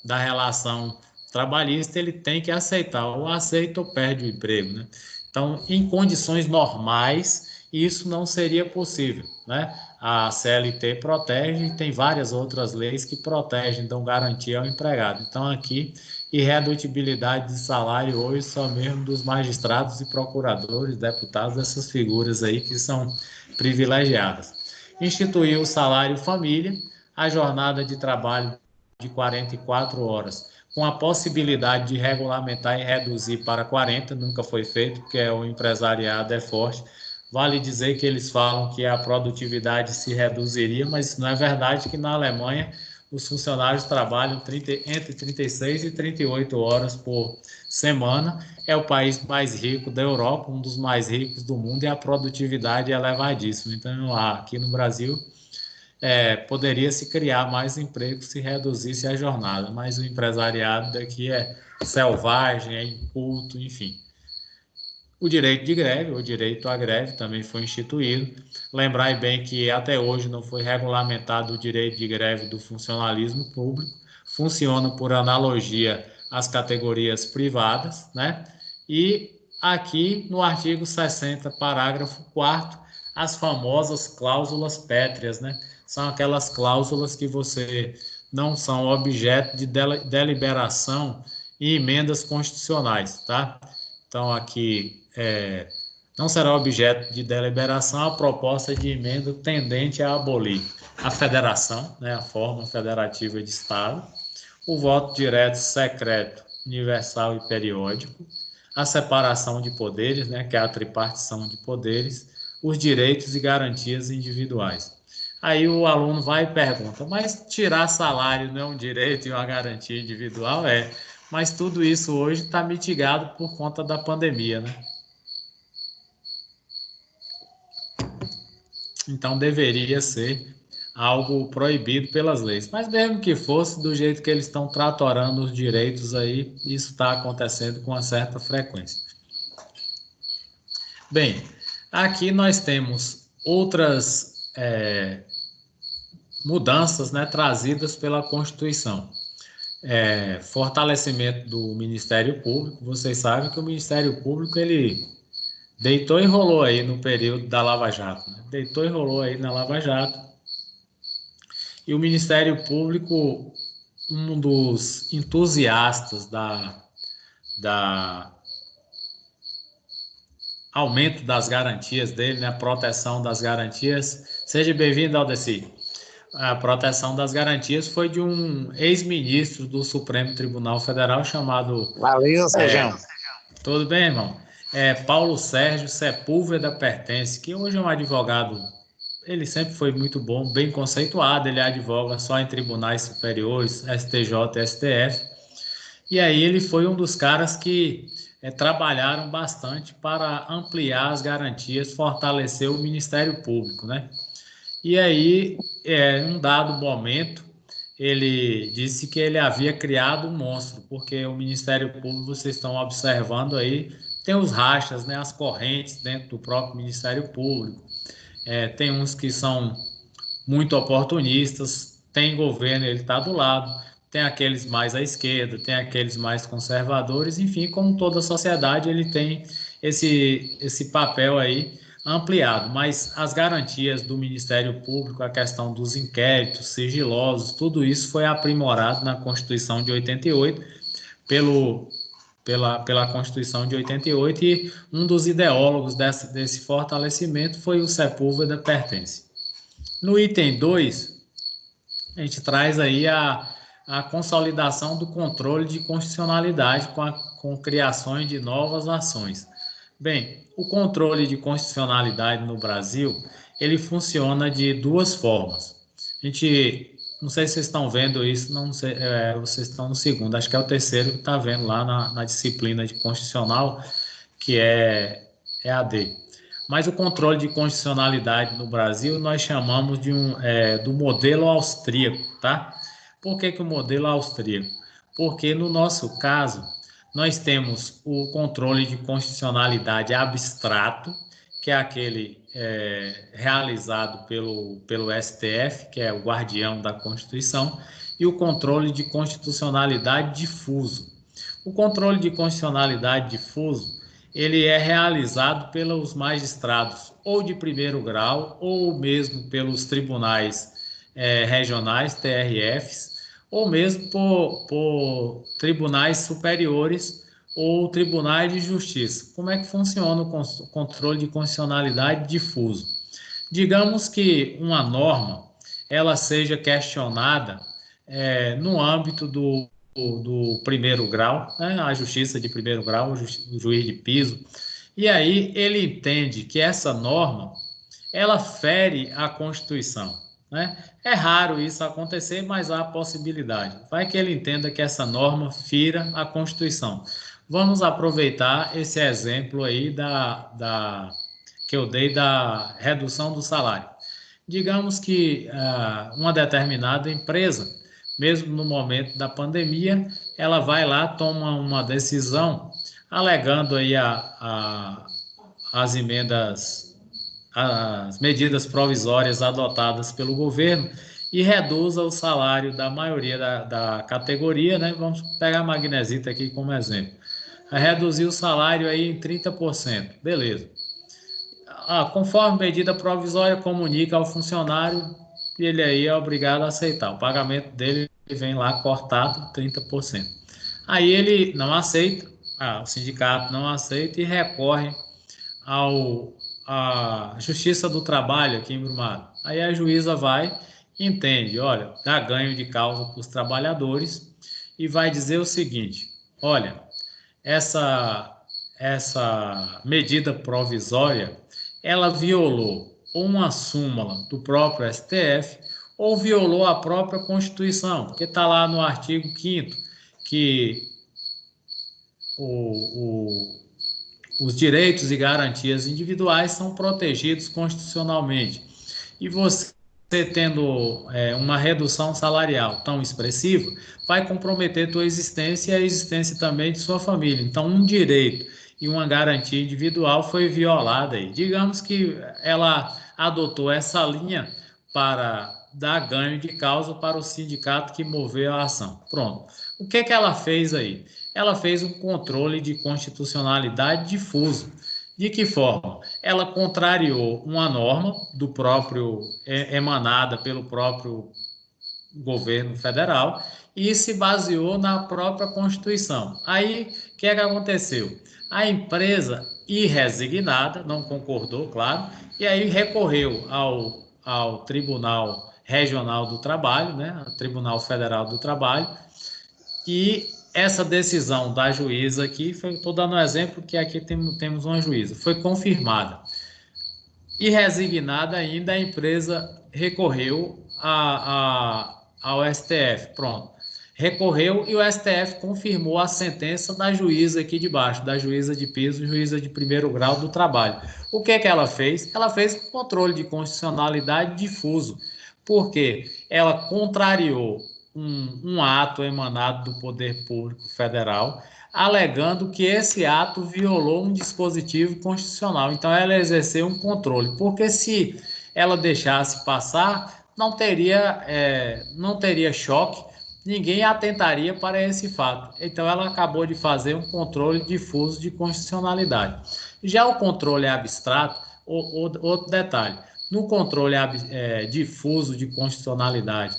B: da relação trabalhista, ele tem que aceitar, ou aceita ou perde o emprego, né? Então, em condições normais, isso não seria possível, né? A CLT protege e tem várias outras leis que protegem, dão garantia ao empregado. Então, aqui, irredutibilidade de salário hoje só mesmo dos magistrados e procuradores, deputados, essas figuras aí que são privilegiadas. Instituiu o salário família, a jornada de trabalho de 44 horas, com a possibilidade de regulamentar e reduzir para 40, nunca foi feito, porque o empresariado é forte. Vale dizer que eles falam que a produtividade se reduziria, mas não é verdade que na Alemanha os funcionários trabalham entre 36 e 38 horas por semana. É o país mais rico da Europa, um dos mais ricos do mundo, e a produtividade é elevadíssima. Então, aqui no Brasil, poderia se criar mais empregos se reduzisse a jornada, mas o empresariado daqui é selvagem, é inculto, enfim. O direito de greve, o direito à greve também foi instituído. Lembrai bem que até hoje não foi regulamentado o direito de greve do funcionalismo público, funciona por analogia às categorias privadas, né? E aqui no artigo 60, parágrafo 4º, as famosas cláusulas pétreas, né? São aquelas cláusulas que você não são objeto de deliberação e emendas constitucionais, tá? Então, aqui não será objeto de deliberação a proposta de emenda tendente a abolir a federação, né, a forma federativa de Estado, o voto direto, secreto, universal e periódico, a separação de poderes, né, que é a tripartição de poderes, os direitos e garantias individuais. Aí o aluno vai e pergunta, mas tirar salário não é um direito e uma garantia individual? Mas tudo isso hoje está mitigado por conta da pandemia, né? Então deveria ser algo proibido pelas leis. Mas mesmo que fosse, do jeito que eles estão tratorando os direitos aí, isso está acontecendo com uma certa frequência. Bem, aqui nós temos outras mudanças, né, trazidas pela Constituição. Fortalecimento do Ministério Público. Vocês sabem que o Ministério Público, ele deitou e rolou aí no período da Lava Jato, né? Deitou e rolou aí na Lava Jato. E o Ministério Público, um dos entusiastas da aumento das garantias dele, né? Proteção das garantias. Seja bem-vindo, Aldeci. A proteção das garantias foi de um ex-ministro do Supremo Tribunal Federal chamado...
C: Valeu, Sérgio.
B: Tudo bem, irmão? Paulo Sérgio Sepúlveda Pertence, que hoje é um advogado, ele sempre foi muito bom, bem conceituado, ele advoga só em tribunais superiores, STJ e STF, e aí ele foi um dos caras que trabalharam bastante para ampliar as garantias, fortalecer o Ministério Público, né? E aí, em um dado momento, ele disse que ele havia criado um monstro, porque o Ministério Público, vocês estão observando aí, tem os rachas, né, as correntes dentro do próprio Ministério Público. Tem uns que são muito oportunistas, tem governo, ele está do lado, tem aqueles mais à esquerda, tem aqueles mais conservadores, enfim, como toda sociedade, ele tem esse papel aí ampliado, mas as garantias do Ministério Público, a questão dos inquéritos sigilosos, tudo isso foi aprimorado na Constituição de 88, pela Constituição de 88, e um dos ideólogos desse fortalecimento foi o Sepúlveda Pertence. No item 2, a gente traz aí a consolidação do controle de constitucionalidade com criações de novas ações. Bem, o controle de constitucionalidade no Brasil, ele funciona de duas formas. Não sei se vocês estão vendo isso, não sei, vocês estão no segundo, acho que é o terceiro que está vendo lá na disciplina de constitucional, que é EAD. Mas o controle de constitucionalidade no Brasil nós chamamos do modelo austríaco, tá? Por que o modelo austríaco? Porque no nosso caso nós temos o controle de constitucionalidade abstrato, que é aquele realizado pelo STF, que é o guardião da Constituição, e o controle de constitucionalidade difuso. O controle de constitucionalidade difuso ele é realizado pelos magistrados ou de primeiro grau ou mesmo pelos tribunais regionais, TRFs, ou mesmo por tribunais superiores ou tribunais de justiça. Como é que funciona o controle de constitucionalidade difuso? Digamos que uma norma ela seja questionada no âmbito do primeiro grau, né, a justiça de primeiro grau, o juiz de piso, e aí ele entende que essa norma ela fere a Constituição, né? É raro isso acontecer, mas há a possibilidade. Vai que ele entenda que essa norma fira a Constituição. Vamos aproveitar esse exemplo aí que eu dei da redução do salário. Digamos que uma determinada empresa, mesmo no momento da pandemia, ela vai lá, toma uma decisão, alegando aí as emendas, as medidas provisórias adotadas pelo governo e reduza o salário da maioria da categoria, né? Vamos pegar a Magnesita aqui como exemplo. Reduzir o salário aí em 30%, beleza. Conforme medida provisória, comunica ao funcionário e ele aí é obrigado a aceitar. O pagamento dele vem lá cortado 30%. Aí ele não aceita, o sindicato não aceita e recorre à Justiça do Trabalho aqui em Brumado. Aí a juíza vai e entende, olha, dá ganho de causa para os trabalhadores e vai dizer o seguinte, olha, essa medida provisória ela violou uma súmula do próprio STF ou violou a própria Constituição, porque está lá no artigo 5º que os direitos e garantias individuais são protegidos constitucionalmente. E você tendo uma redução salarial tão expressiva, vai comprometer tua existência e a existência também de sua família. Então, um direito e uma garantia individual foi violada aí. Digamos que ela adotou essa linha para dar ganho de causa para o sindicato que moveu a ação. Pronto. O que ela fez aí? Ela fez um controle de constitucionalidade difuso. De que forma? Ela contrariou uma norma do próprio emanada pelo próprio governo federal e se baseou na própria Constituição. Aí, o que aconteceu? A empresa, irresignada, não concordou, claro, e aí recorreu ao Tribunal Regional do Trabalho, né, ao Tribunal Federal do Trabalho, e essa decisão da juíza aqui, estou dando um exemplo que aqui temos uma juíza, foi confirmada. E resignada ainda, a empresa recorreu ao STF. Pronto. Recorreu e o STF confirmou a sentença da juíza aqui de baixo, da juíza de piso, juíza de primeiro grau do trabalho. O que ela fez? Ela fez controle de constitucionalidade difuso, porque ela contrariou um ato emanado do Poder Público Federal, alegando que esse ato violou um dispositivo constitucional. Então, ela exerceu um controle, porque se ela deixasse passar, não teria choque, ninguém atentaria para esse fato. Então, ela acabou de fazer um controle difuso de constitucionalidade. Já o controle abstrato, outro detalhe, no controle difuso de constitucionalidade,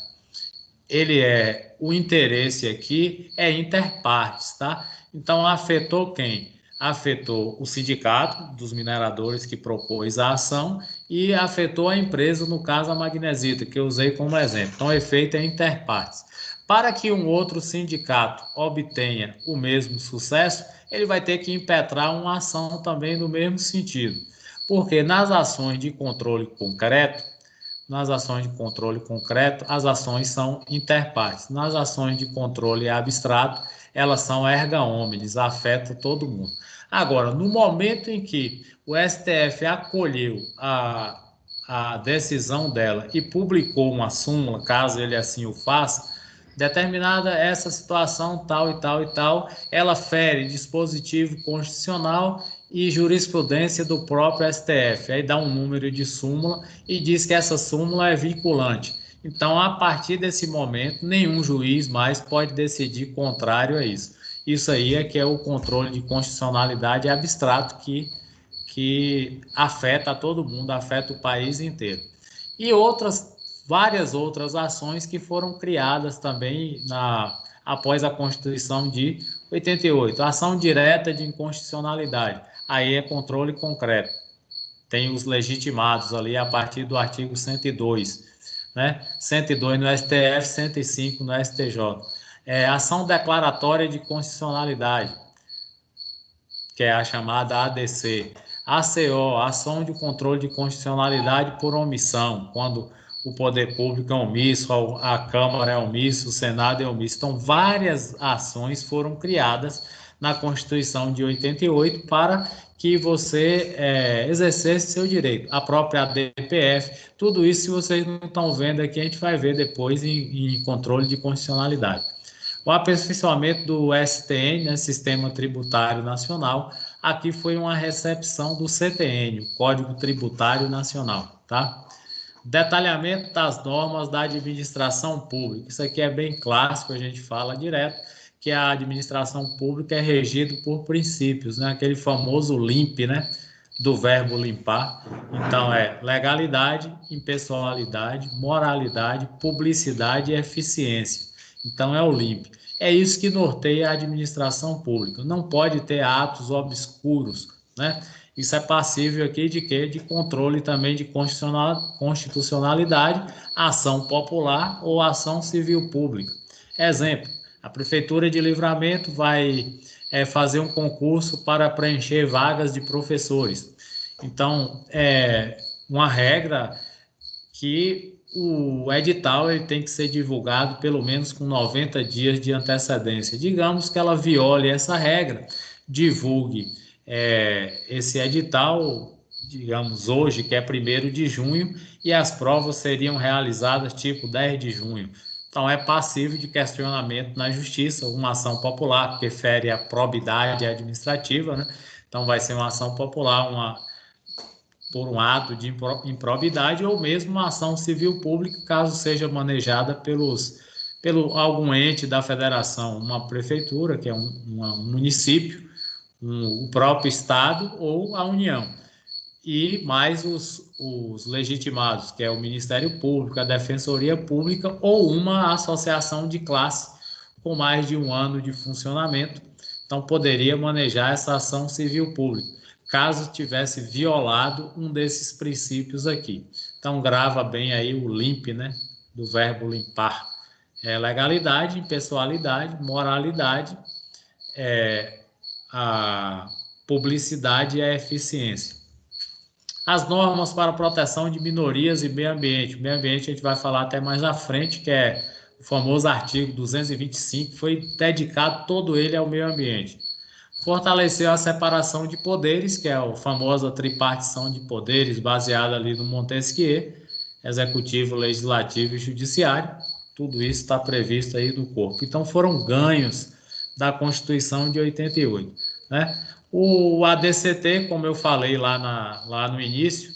B: o interesse aqui é interpartes, tá? Então, afetou quem? Afetou o sindicato dos mineradores que propôs a ação e afetou a empresa, no caso a Magnesita, que eu usei como exemplo. Então, o efeito é interpartes. Para que um outro sindicato obtenha o mesmo sucesso, ele vai ter que impetrar uma ação também no mesmo sentido. Porque nas ações de controle concreto, Nas ações de controle concreto, as ações são interpartes. Nas ações de controle abstrato, elas são erga omnes, afetam todo mundo. Agora, no momento em que o STF acolheu a decisão dela e publicou uma súmula, caso ele assim o faça, determinada essa situação tal e tal e tal, ela fere dispositivo constitucional e jurisprudência do próprio STF. Aí dá um número de súmula e diz que essa súmula é vinculante. Então, a partir desse momento, nenhum juiz mais pode decidir contrário a isso. Isso aí é que é o controle de constitucionalidade abstrato que afeta a todo mundo, afeta o país inteiro. E várias outras ações que foram criadas também após a Constituição de 88. Ação direta de inconstitucionalidade, aí é controle concreto. Tem os legitimados ali a partir do artigo 102, né? 102 no STF, 105 no STJ. Ação declaratória de constitucionalidade, que é a chamada ADC. ACO, ação de controle de constitucionalidade por omissão, quando o poder público é omisso, a Câmara é omissa, o Senado é omisso. Então, várias ações foram criadas na Constituição de 88 para que você exercesse seu direito. A própria ADPF, tudo isso, se vocês não estão vendo aqui, a gente vai ver depois em controle de constitucionalidade. O aperfeiçoamento do STN, né, Sistema Tributário Nacional, aqui foi uma recepção do CTN, o Código Tributário Nacional, tá? Detalhamento das normas da administração pública. Isso aqui é bem clássico, a gente fala direto, que a administração pública é regida por princípios, né? Aquele famoso LIMP, né? Do verbo limpar. Então, legalidade, impessoalidade, moralidade, publicidade e eficiência. Então, é o LIMP. É isso que norteia a administração pública. Não pode ter atos obscuros, né? Isso é passível aqui de quê? De controle também de constitucionalidade, ação popular ou ação civil pública. Exemplo, a Prefeitura de Livramento vai fazer um concurso para preencher vagas de professores. Então, uma regra que o edital ele tem que ser divulgado pelo menos com 90 dias de antecedência. Digamos que ela viole essa regra, divulgue esse edital, digamos hoje, que é 1º de junho, e as provas seriam realizadas tipo 10 de junho. Então, é passível de questionamento na justiça, uma ação popular, porque fere a probidade administrativa, né? Então, vai ser uma ação popular, por um ato de improbidade, ou mesmo uma ação civil pública, caso seja manejada pelo algum ente da federação, uma prefeitura, que é um município, o próprio Estado ou a União. E mais os legitimados, que é o Ministério Público, a Defensoria Pública ou uma associação de classe com mais de 1 ano de funcionamento. Então, poderia manejar essa ação civil pública, caso tivesse violado um desses princípios aqui. Então, grava bem aí o LIMP, né, do verbo limpar. Legalidade, impessoalidade, moralidade, a publicidade e a eficiência. As normas para proteção de minorias e meio ambiente. O meio ambiente a gente vai falar até mais à frente, que é o famoso artigo 225, foi dedicado todo ele ao meio ambiente. Fortaleceu a separação de poderes, que é a famosa tripartição de poderes, baseada ali no Montesquieu, executivo, legislativo e judiciário. Tudo isso está previsto aí no corpo. Então, foram ganhos da Constituição de 88, né? O ADCT, como eu falei lá no início,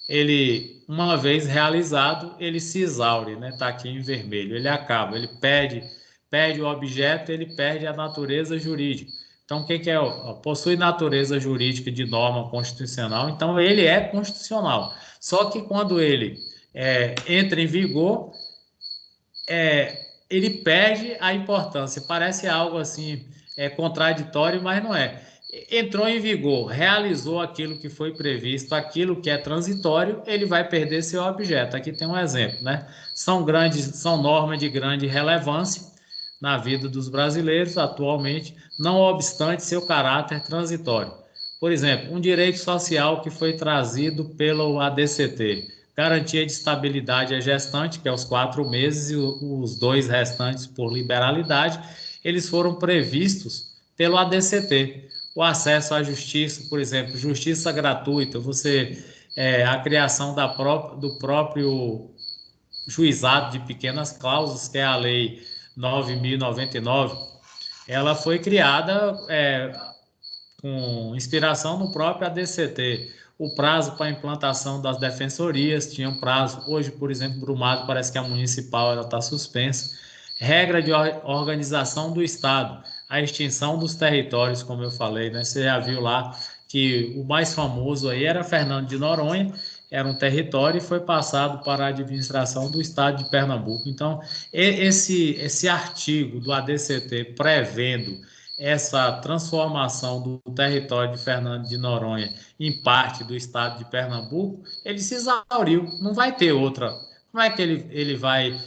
B: ele, uma vez realizado, ele se exaure, né? Está aqui em vermelho, ele acaba, ele perde o objeto, ele perde a natureza jurídica. Então, o que é? Possui natureza jurídica de norma constitucional, então ele é constitucional. Só que quando ele entra em vigor, ele perde a importância. Parece algo assim contraditório, mas não é. Entrou em vigor, realizou aquilo que foi previsto, aquilo que é transitório, ele vai perder seu objeto. Aqui tem um exemplo, né? São normas de grande relevância na vida dos brasileiros atualmente, não obstante seu caráter transitório. Por exemplo, um direito social que foi trazido pelo ADCT, garantia de estabilidade à gestante, que é os 4 meses, e os 2 restantes por liberalidade, eles foram previstos pelo ADCT. O acesso à justiça, por exemplo, justiça gratuita, a criação do próprio juizado de pequenas causas, que é a Lei 9.099, ela foi criada com inspiração no próprio ADCT. O prazo para a implantação das defensorias tinha um prazo. Hoje, por exemplo, Brumado parece que a municipal está suspensa. Regra de organização do Estado, a extinção dos territórios, como eu falei, né? Você já viu lá que o mais famoso aí era Fernando de Noronha, era um território e foi passado para a administração do Estado de Pernambuco. Então, esse artigo do ADCT prevendo essa transformação do território de Fernando de Noronha em parte do estado de Pernambuco, ele se exauriu, não vai ter outra. Como é que ele vai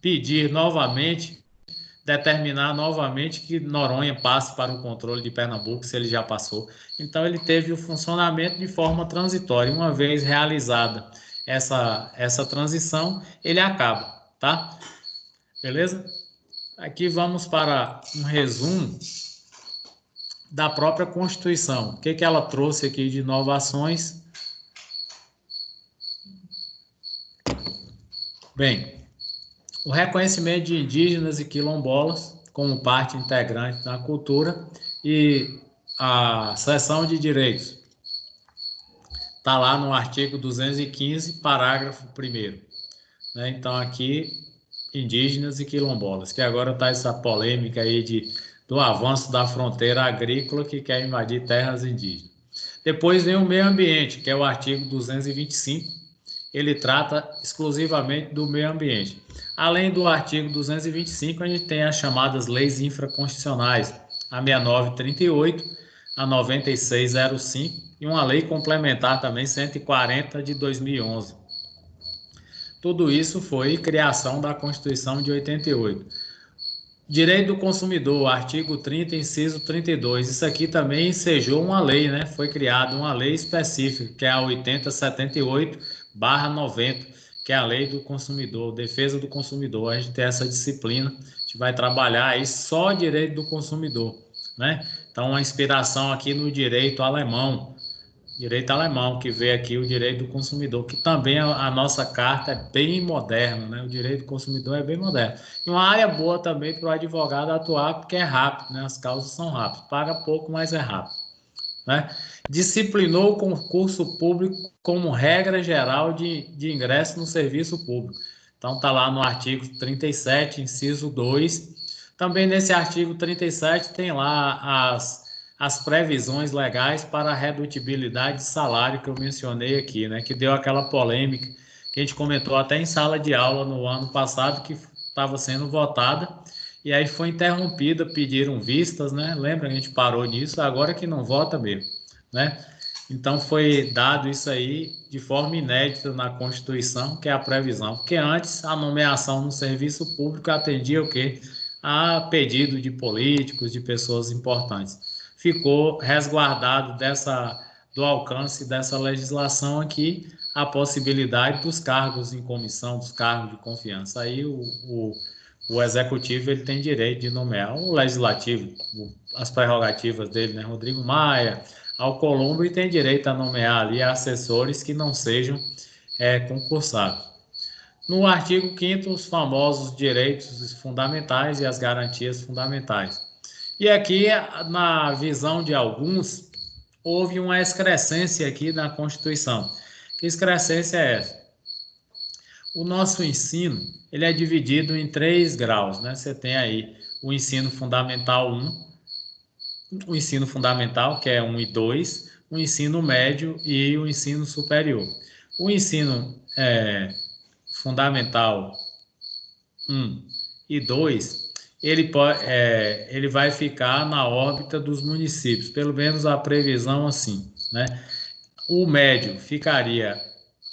B: pedir novamente, determinar novamente que Noronha passe para o controle de Pernambuco, se ele já passou? Então, ele teve o funcionamento de forma transitória. Uma vez realizada essa transição, ele acaba, tá? Beleza? Aqui vamos para um resumo da própria Constituição. O que ela trouxe aqui de inovações? Bem, o reconhecimento de indígenas e quilombolas como parte integrante da cultura e a seção de direitos. Está lá no artigo 215, parágrafo 1º. Né? Então, aqui, indígenas e quilombolas, que agora está essa polêmica aí do avanço da fronteira agrícola que quer invadir terras indígenas. Depois vem o meio ambiente, que é o artigo 225, ele trata exclusivamente do meio ambiente. Além do artigo 225, a gente tem as chamadas leis infraconstitucionais, a 6938, a 9605 e uma lei complementar também, 140 de 2011. Tudo isso foi criação da Constituição de 88. Direito do consumidor, artigo 30, inciso 32. Isso aqui também ensejou uma lei, né? Foi criada uma lei específica, que é a 8078/90, que é a lei do consumidor, defesa do consumidor. A gente tem essa disciplina, a gente vai trabalhar aí só direito do consumidor, né? Então, uma inspiração aqui no direito alemão, que vê aqui o direito do consumidor, que também a nossa carta é bem moderna, né? O direito do consumidor é bem moderno. E uma área boa também para o advogado atuar, porque é rápido, né? As causas são rápidas, paga pouco, mas é rápido, né? Disciplinou o concurso público como regra geral de ingresso no serviço público. Então, está lá no artigo 37, inciso 2. Também nesse artigo 37 tem lá as previsões legais para a redutibilidade de salário que eu mencionei aqui, né? Que deu aquela polêmica que a gente comentou até em sala de aula no ano passado, que estava sendo votada e aí foi interrompida, pediram vistas, né? Lembra que a gente parou nisso, agora que não vota mesmo, né? Então foi dado isso aí de forma inédita na Constituição, que é a previsão, porque antes a nomeação no serviço público atendia o quê? A pedido de políticos, de pessoas importantes. Ficou resguardado do alcance dessa legislação aqui a possibilidade dos cargos em comissão, dos cargos de confiança. Aí o executivo ele tem direito de nomear o legislativo, as prerrogativas dele, né? Rodrigo Maia, Alcolumbre tem direito a nomear ali assessores que não sejam concursados. No artigo 5º, os famosos direitos fundamentais e as garantias fundamentais. E aqui, na visão de alguns, houve uma excrescência aqui na Constituição. Que excrescência é essa? O nosso ensino, ele é dividido em 3 graus, né? Você tem aí o ensino fundamental 1, o ensino fundamental, que é 1 e 2, o ensino médio e o ensino superior. O ensino fundamental 1 e 2, ele vai ficar na órbita dos municípios, pelo menos a previsão assim, né? O médio ficaria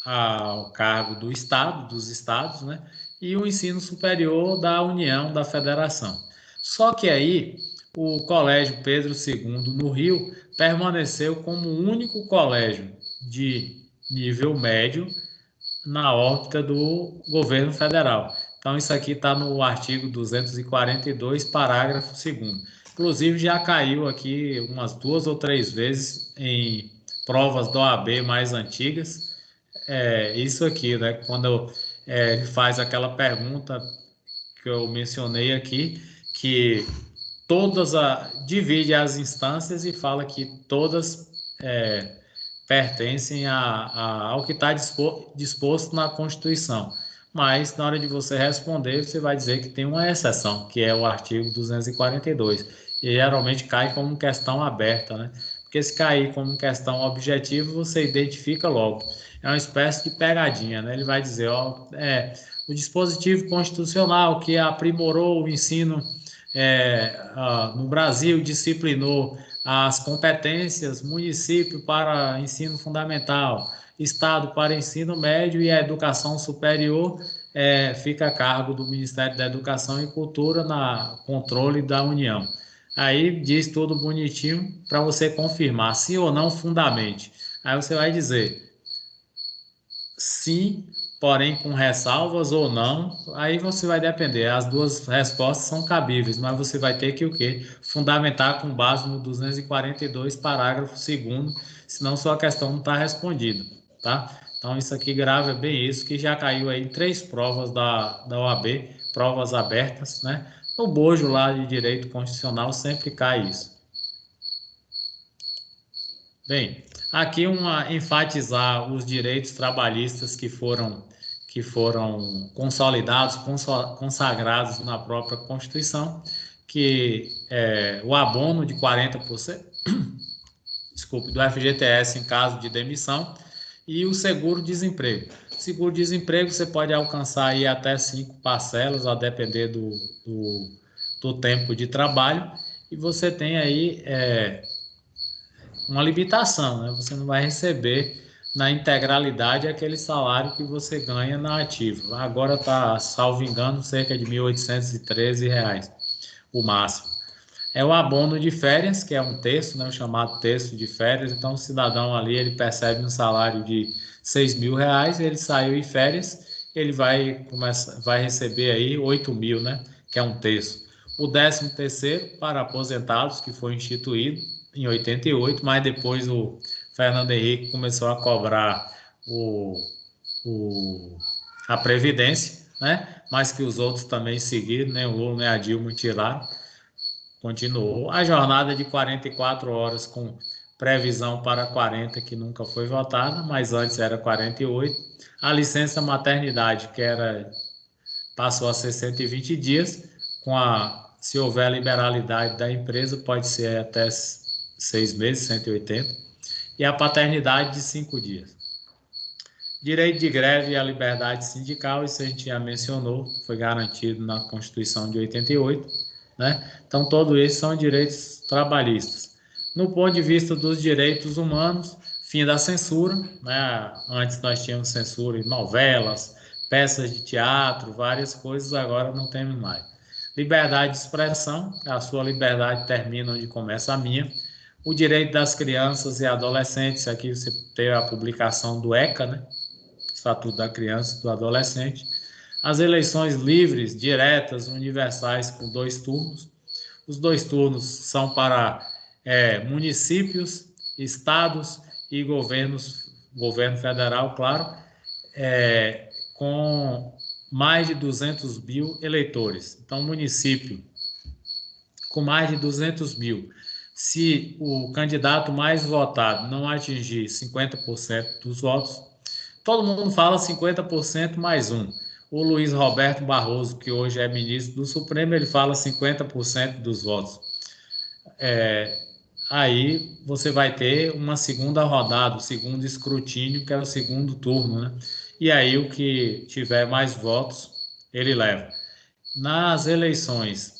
B: ao cargo do Estado, dos estados, né? E o ensino superior da União, da Federação. Só que aí o Colégio Pedro II, no Rio, permaneceu como o único colégio de nível médio na órbita do governo federal. Então, isso aqui está no artigo 242, parágrafo 2º. Inclusive, já caiu aqui umas 2 ou 3 vezes em provas da OAB mais antigas. Isso aqui, né? Quando ele faz aquela pergunta que eu mencionei aqui, que divide as instâncias e fala que todas pertencem ao que está disposto na Constituição. Mas, na hora de você responder, você vai dizer que tem uma exceção, que é o artigo 242. E geralmente cai como questão aberta, né? Porque se cair como questão objetiva, você identifica logo. É uma espécie de pegadinha, né? Ele vai dizer, o dispositivo constitucional que aprimorou o ensino no Brasil, disciplinou as competências município para ensino fundamental, estado para ensino médio e a educação superior fica a cargo do Ministério da Educação e Cultura na controle da União. Aí diz tudo bonitinho para você confirmar sim ou não fundamente. Aí você vai dizer sim, porém com ressalvas ou não, aí você vai depender. As duas respostas são cabíveis, mas você vai ter que o quê? Fundamentar com base no 242, parágrafo 2º, senão sua questão não está respondida, tá? Então isso aqui grava bem isso, que já caiu aí em 3 provas da OAB, provas abertas, né? No bojo lá de direito constitucional sempre cai isso. Bem, aqui enfatizar os direitos trabalhistas que foram consolidados, consagrados na própria Constituição, que o abono de 40%, do FGTS em caso de demissão e o seguro-desemprego. Seguro-desemprego você pode alcançar aí até 5 parcelas, a depender do tempo de trabalho, e você tem aí uma limitação, né? Você não vai receber na integralidade aquele salário que você ganha na ativa. Agora está, salvo engano, cerca de R$ 1.813, o máximo. É o abono de férias, que é um terço, né, o chamado terço de férias. Então, o cidadão ali, ele percebe um salário de R$ 6.000, ele saiu em férias, ele vai receber aí 8.000, né, que é um terço. O 13º para aposentados, que foi instituído em 88, mas depois o Fernando Henrique começou a cobrar a Previdência, né, mas que os outros também seguiram, nem o Lula nem a Dilma tiraram. Continuou a jornada de 44 horas com previsão para 40, que nunca foi votada, mas antes era 48. A licença maternidade, que passou a ser 120 dias, se houver liberalidade da empresa, pode ser até 6 meses, 180. E a paternidade de 5 dias. Direito de greve e a liberdade sindical, isso a gente já mencionou, foi garantido na Constituição de 88. Né? Então, todos esses são direitos trabalhistas. No ponto de vista dos direitos humanos, fim da censura, né? Antes nós tínhamos censura em novelas, peças de teatro, várias coisas, agora não temos mais. Liberdade de expressão, a sua liberdade termina onde começa a minha. O direito das crianças e adolescentes, aqui você tem a publicação do ECA, né? Estatuto da Criança e do Adolescente. As eleições livres, diretas, universais, com 2 turnos. Os 2 turnos são para municípios, estados e governo federal, claro, com mais de 200 mil eleitores. Então, município com mais de 200 mil. Se o candidato mais votado não atingir 50% dos votos, todo mundo fala 50% mais um. O Luiz Roberto Barroso, que hoje é ministro do Supremo, ele fala 50% dos votos. Aí você vai ter uma segunda rodada, o segundo escrutínio, que é o segundo turno, né? E aí o que tiver mais votos, ele leva. Nas eleições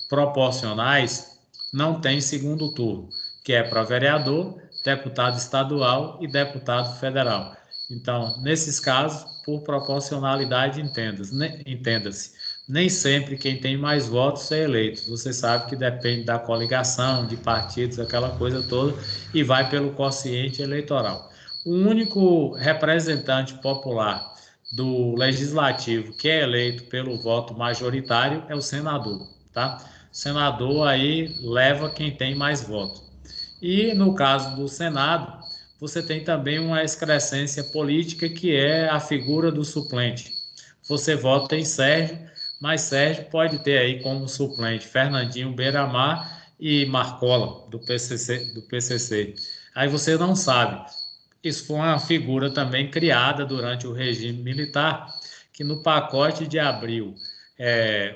B: proporcionais, não tem segundo turno, que é para vereador, deputado estadual e deputado federal. Então, nesses casos, por proporcionalidade, entenda-se. Nem sempre quem tem mais votos é eleito. Você sabe que depende da coligação, de partidos, aquela coisa toda, e vai pelo quociente eleitoral. O único representante popular do legislativo que é eleito pelo voto majoritário é o senador, tá? O senador aí leva quem tem mais votos. E no caso do Senado, você tem também uma excrescência política que é a figura do suplente. Você vota em Sérgio, mas Sérgio pode ter aí como suplente Fernandinho Beiramar e Marcola, do PCC. Aí você não sabe. Isso foi uma figura também criada durante o regime militar, que no pacote de abril,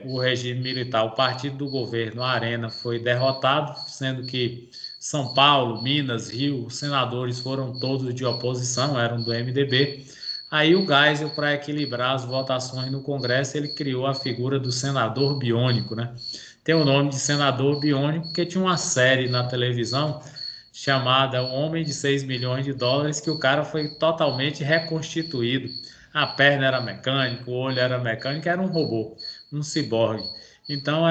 B: o regime militar, o partido do governo, a Arena, foi derrotado, sendo que São Paulo, Minas, Rio, os senadores foram todos de oposição, eram do MDB. Aí o Geisel, para equilibrar as votações no Congresso, ele criou a figura do senador biônico, né? Tem o nome de senador biônico porque tinha uma série na televisão chamada O Homem de 6 milhões de dólares, que o cara foi totalmente reconstituído. A perna era mecânica, o olho era mecânico, era um robô, um ciborgue. Então,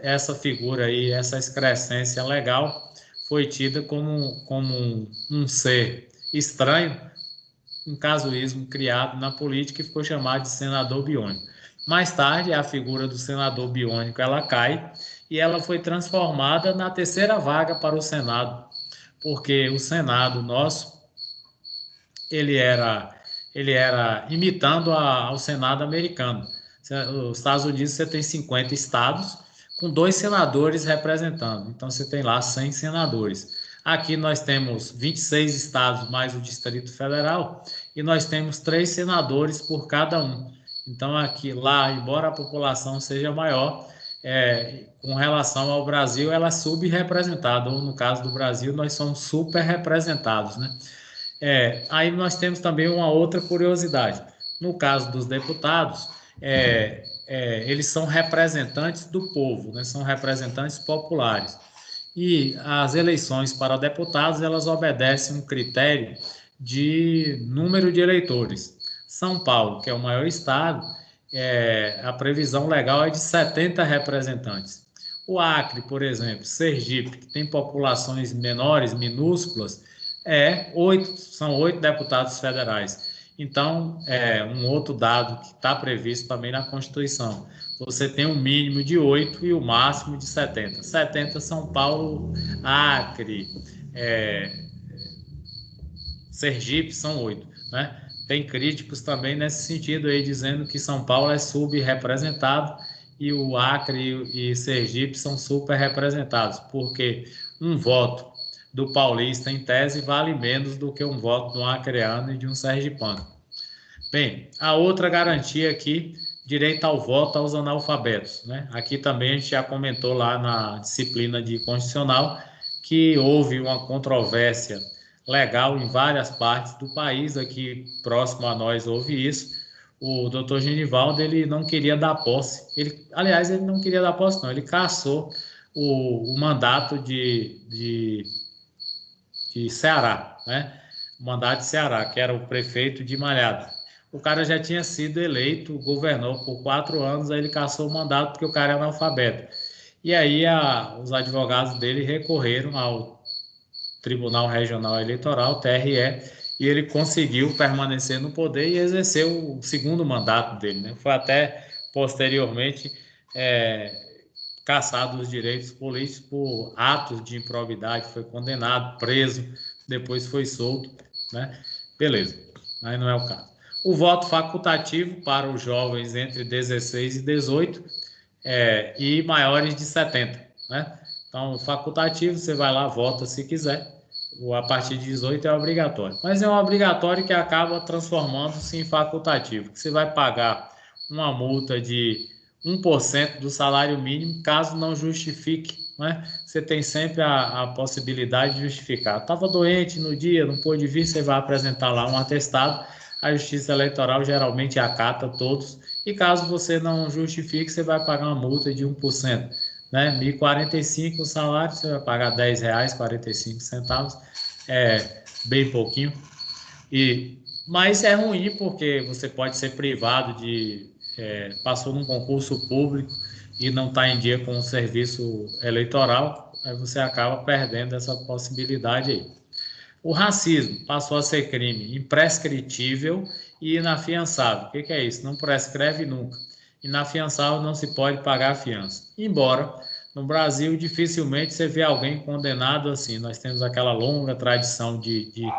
B: essa figura aí, essa excrescência legal, foi tida como um ser estranho, um casuísmo criado na política e ficou chamado de senador biônico. Mais tarde, a figura do senador biônico ela cai e ela foi transformada na terceira vaga para o Senado, porque o Senado nosso ele era imitando ao Senado americano. Os Estados Unidos você tem 50 estados com 2 senadores representando, então você tem lá 100 senadores. Aqui nós temos 26 estados mais o Distrito Federal e nós temos 3 senadores por cada um. Então aqui lá, embora a população seja maior, com relação ao Brasil, ela é subrepresentada, ou no caso do Brasil, nós somos super representados, né? Aí nós temos também uma outra curiosidade. No caso dos deputados, eles são representantes do povo, né? São representantes populares. E as eleições para deputados, elas obedecem um critério de número de eleitores. São Paulo, que é o maior estado, a previsão legal é de 70 representantes. O Acre, por exemplo, Sergipe, que tem populações menores, minúsculas, são 8 deputados federais. Então, um outro dado que está previsto também na Constituição. Você tem um mínimo de 8 e o máximo de 70. 70 São Paulo, Acre, Sergipe são 8, né? Tem críticos também nesse sentido aí, dizendo que São Paulo é subrepresentado e o Acre e Sergipe são super representados, porque um voto do paulista, em tese, vale menos do que um voto de um acreano e de um sergipano. Bem, a outra garantia aqui, direito ao voto aos analfabetos, né? Aqui também a gente já comentou lá na disciplina de constitucional que houve uma controvérsia legal em várias partes do país, aqui próximo a nós houve isso. O doutor Genivaldo, ele não queria dar posse, aliás, ele não queria dar posse não, ele cassou o mandato de Ceará, né? O mandato de Ceará, que era o prefeito de Malhada. O cara já tinha sido eleito, governou por 4 anos, aí ele cassou o mandato porque o cara é analfabeto. E aí os advogados dele recorreram ao Tribunal Regional Eleitoral, TRE, e ele conseguiu permanecer no poder e exercer o segundo mandato dele, né? Foi até posteriormente cassado os direitos políticos por atos de improbidade, foi condenado, preso, depois foi solto, né? Beleza, aí não é o caso. O voto facultativo para os jovens entre 16 e 18 e maiores de 70, né? Então, facultativo, você vai lá, vota se quiser. A partir de 18 é obrigatório. Mas é um obrigatório que acaba transformando-se em facultativo. Você vai pagar uma multa de 1% do salário mínimo, caso não justifique, né? Você tem sempre a possibilidade de justificar. Estava doente no dia, não pôde vir, você vai apresentar lá um atestado. A Justiça Eleitoral geralmente acata todos. E caso você não justifique, você vai pagar uma multa de 1%. Né? 1.045 o salário, você vai pagar R$10,45, bem pouquinho. Mas é ruim porque você pode ser privado passou num concurso público e não está em dia com o serviço eleitoral, aí você acaba perdendo essa possibilidade aí. O racismo passou a ser crime imprescritível e inafiançável. O que é isso? Não prescreve nunca. Inafiançável, não se pode pagar a fiança. Embora no Brasil dificilmente você vê alguém condenado assim. Nós temos aquela longa tradição de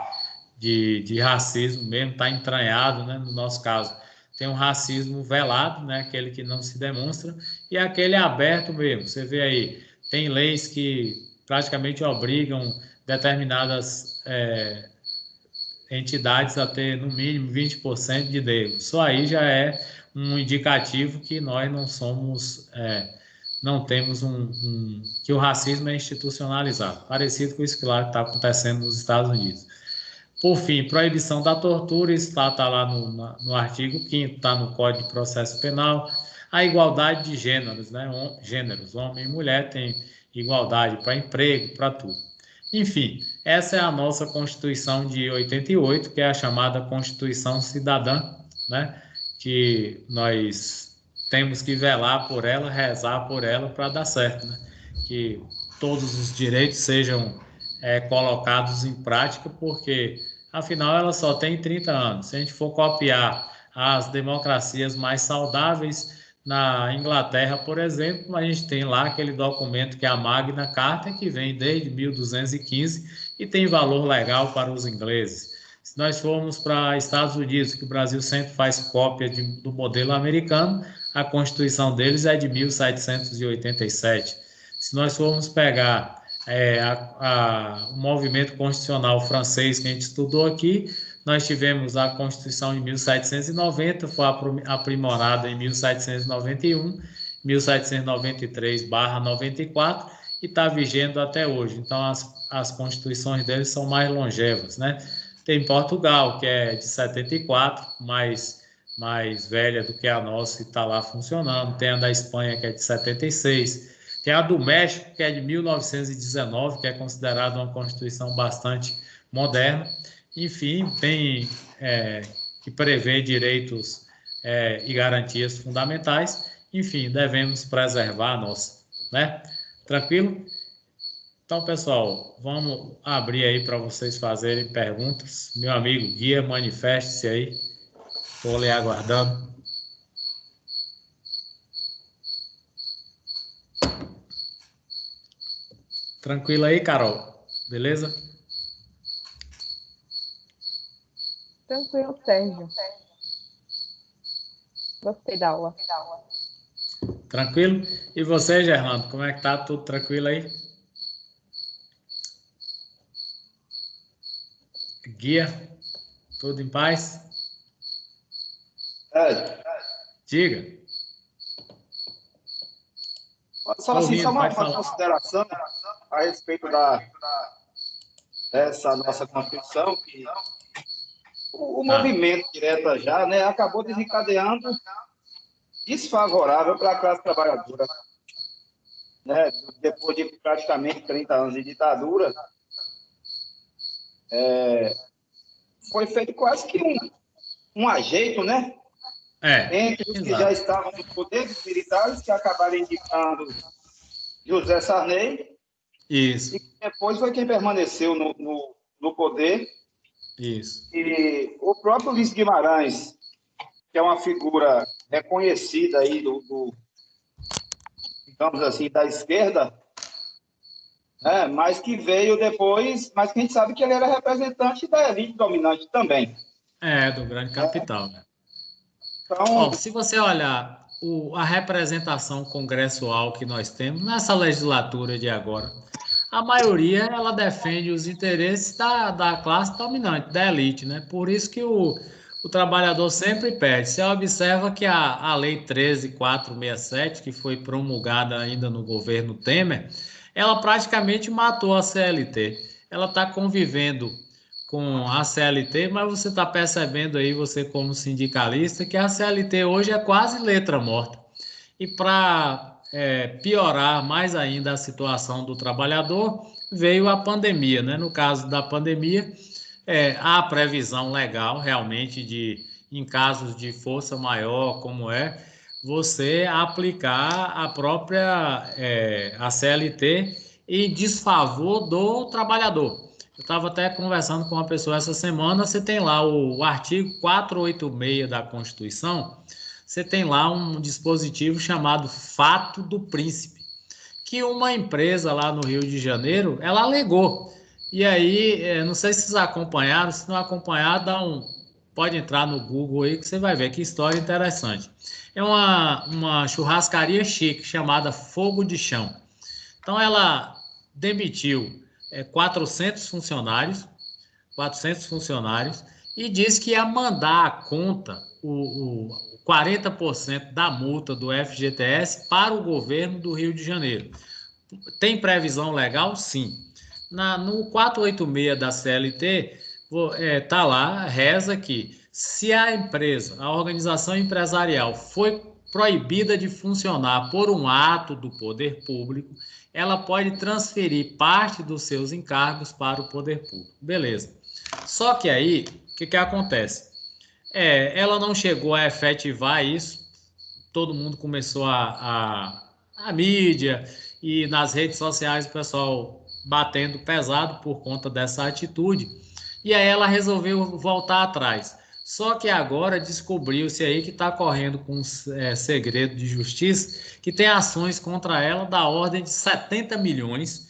B: racismo mesmo, está entranhado, né? No nosso caso, tem um racismo velado, né? Aquele que não se demonstra, e aquele aberto mesmo. Você vê aí, tem leis que praticamente obrigam determinadas entidades a ter no mínimo 20% de negros. Só aí já é um indicativo que nós não somos, não temos que o racismo é institucionalizado, parecido com isso que lá está acontecendo nos Estados Unidos. Por fim, proibição da tortura, isso está lá no artigo 5º, está no Código de Processo Penal. A igualdade de gêneros, né? Gêneros, homem e mulher têm igualdade para emprego, para tudo. Enfim, essa é a nossa Constituição de 88, que é a chamada Constituição Cidadã, né? Que nós temos que velar por ela, rezar por ela para dar certo, né? Que todos os direitos sejam colocados em prática, porque afinal ela só tem 30 anos. Se a gente for copiar as democracias mais saudáveis, na Inglaterra, por exemplo, a gente tem lá aquele documento que é a Magna Carta, que vem desde 1215 e tem valor legal para os ingleses. Se nós formos para Estados Unidos, que o Brasil sempre faz cópia do modelo americano, a Constituição deles é de 1787. Se nós formos pegar o movimento constitucional francês que a gente estudou aqui, nós tivemos a Constituição de 1790, foi aprimorada em 1791, 1793/94 e está vigendo até hoje. Então, as constituições deles são mais longevas, né? Tem Portugal, que é de 74, mais velha do que a nossa e está lá funcionando. Tem a da Espanha, que é de 76. Tem a do México, que é de 1919, que é considerada uma constituição bastante moderna. Enfim, tem que prevê direitos e garantias fundamentais. Enfim, devemos preservar a nossa, né? Tranquilo? Então, pessoal, vamos abrir aí para vocês fazerem perguntas. Meu amigo Guia, manifeste-se aí. Estou lhe aguardando. Tranquilo aí, Carol? Beleza?
C: Tranquilo, Sérgio. Gostei da aula.
B: Tranquilo? E você, Gerlando, como é que tá? Tudo tranquilo aí? Guia, tudo em paz? Diga.
A: Só assim, só uma consideração a respeito dessa nossa Constituição, que o movimento direta já, né, acabou desencadeando desfavorável para a classe trabalhadora. Né? Depois de praticamente 30 anos de ditadura, foi feito quase que um ajeito, né? Entre os que já estavam nos poderes militares, que acabaram indicando José Sarney,
B: isso.
A: E depois foi quem permaneceu no poder.
B: Isso.
A: E o próprio Luiz Guimarães, que é uma figura reconhecida aí digamos assim, da esquerda, né, mas que veio depois, mas que a gente sabe que ele era representante da elite dominante também.
B: Do grande capital, né?
A: Então,
B: se você olhar a representação congressual que nós temos nessa legislatura de agora, a maioria ela defende os interesses da classe dominante, da elite, né? Por isso que o trabalhador sempre perde. Você observa que a Lei 13.467, que foi promulgada ainda no governo Temer, ela praticamente matou a CLT. Ela está convivendo com a CLT, mas você está percebendo aí, você como sindicalista, que a CLT hoje é quase letra morta. E para piorar mais ainda a situação do trabalhador, veio a pandemia, né? No caso da pandemia, há previsão legal realmente em casos de força maior, como você aplicar a própria a CLT em desfavor do trabalhador. Eu estava até conversando com uma pessoa essa semana, você tem lá o artigo 486 da Constituição, você tem lá um dispositivo chamado Fato do Príncipe, que uma empresa lá no Rio de Janeiro, ela alegou. E aí, não sei se vocês acompanharam, se não acompanhar, pode entrar no Google aí que você vai ver que história interessante. É uma churrascaria chique chamada Fogo de Chão. Então ela demitiu 400 funcionários e disse que ia mandar a conta, o 40% da multa do FGTS para o governo do Rio de Janeiro. Tem previsão legal? Sim. No 486 da CLT, tá lá, reza que se a empresa, a organização empresarial foi proibida de funcionar por um ato do poder público, ela pode transferir parte dos seus encargos para o poder público. Beleza. Só que aí, o que acontece? Ela não chegou a efetivar isso, todo mundo começou a mídia e nas redes sociais o pessoal batendo pesado por conta dessa atitude. E aí ela resolveu voltar atrás. Só que agora descobriu-se aí que está correndo com segredo de justiça, que tem ações contra ela da ordem de 70 milhões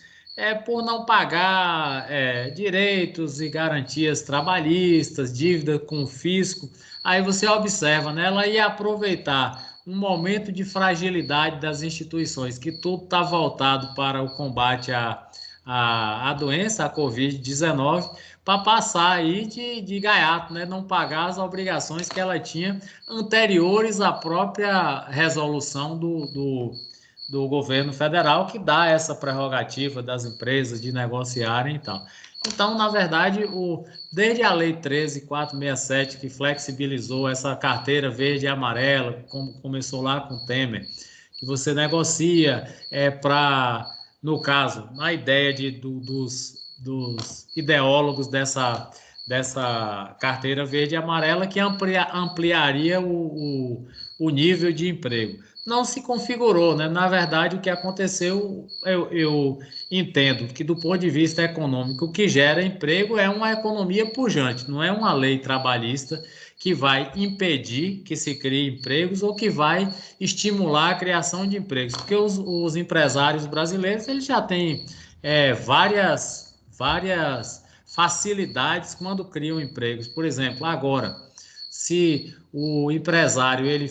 B: por não pagar direitos e garantias trabalhistas, dívida com o fisco. Aí você observa, né? Ela ia aproveitar um momento de fragilidade das instituições, que tudo está voltado para o combate à doença, a Covid-19, para passar aí de gaiato, né? Não pagar as obrigações que ela tinha anteriores à própria resolução do governo federal, que dá essa prerrogativa das empresas de negociarem e tal. Então, na verdade, desde a Lei 13.467, que flexibilizou essa carteira verde e amarela, como começou lá com o Temer, que você negocia no caso, na ideia dos ideólogos dessa carteira verde e amarela, que ampliaria o nível de emprego. Não se configurou, né? Na verdade, o que aconteceu, eu entendo que, do ponto de vista econômico, o que gera emprego é uma economia pujante, não é uma lei trabalhista que vai impedir que se crie empregos ou que vai estimular a criação de empregos, porque os empresários brasileiros eles já têm várias facilidades quando criam empregos. Por exemplo, agora, se o empresário ele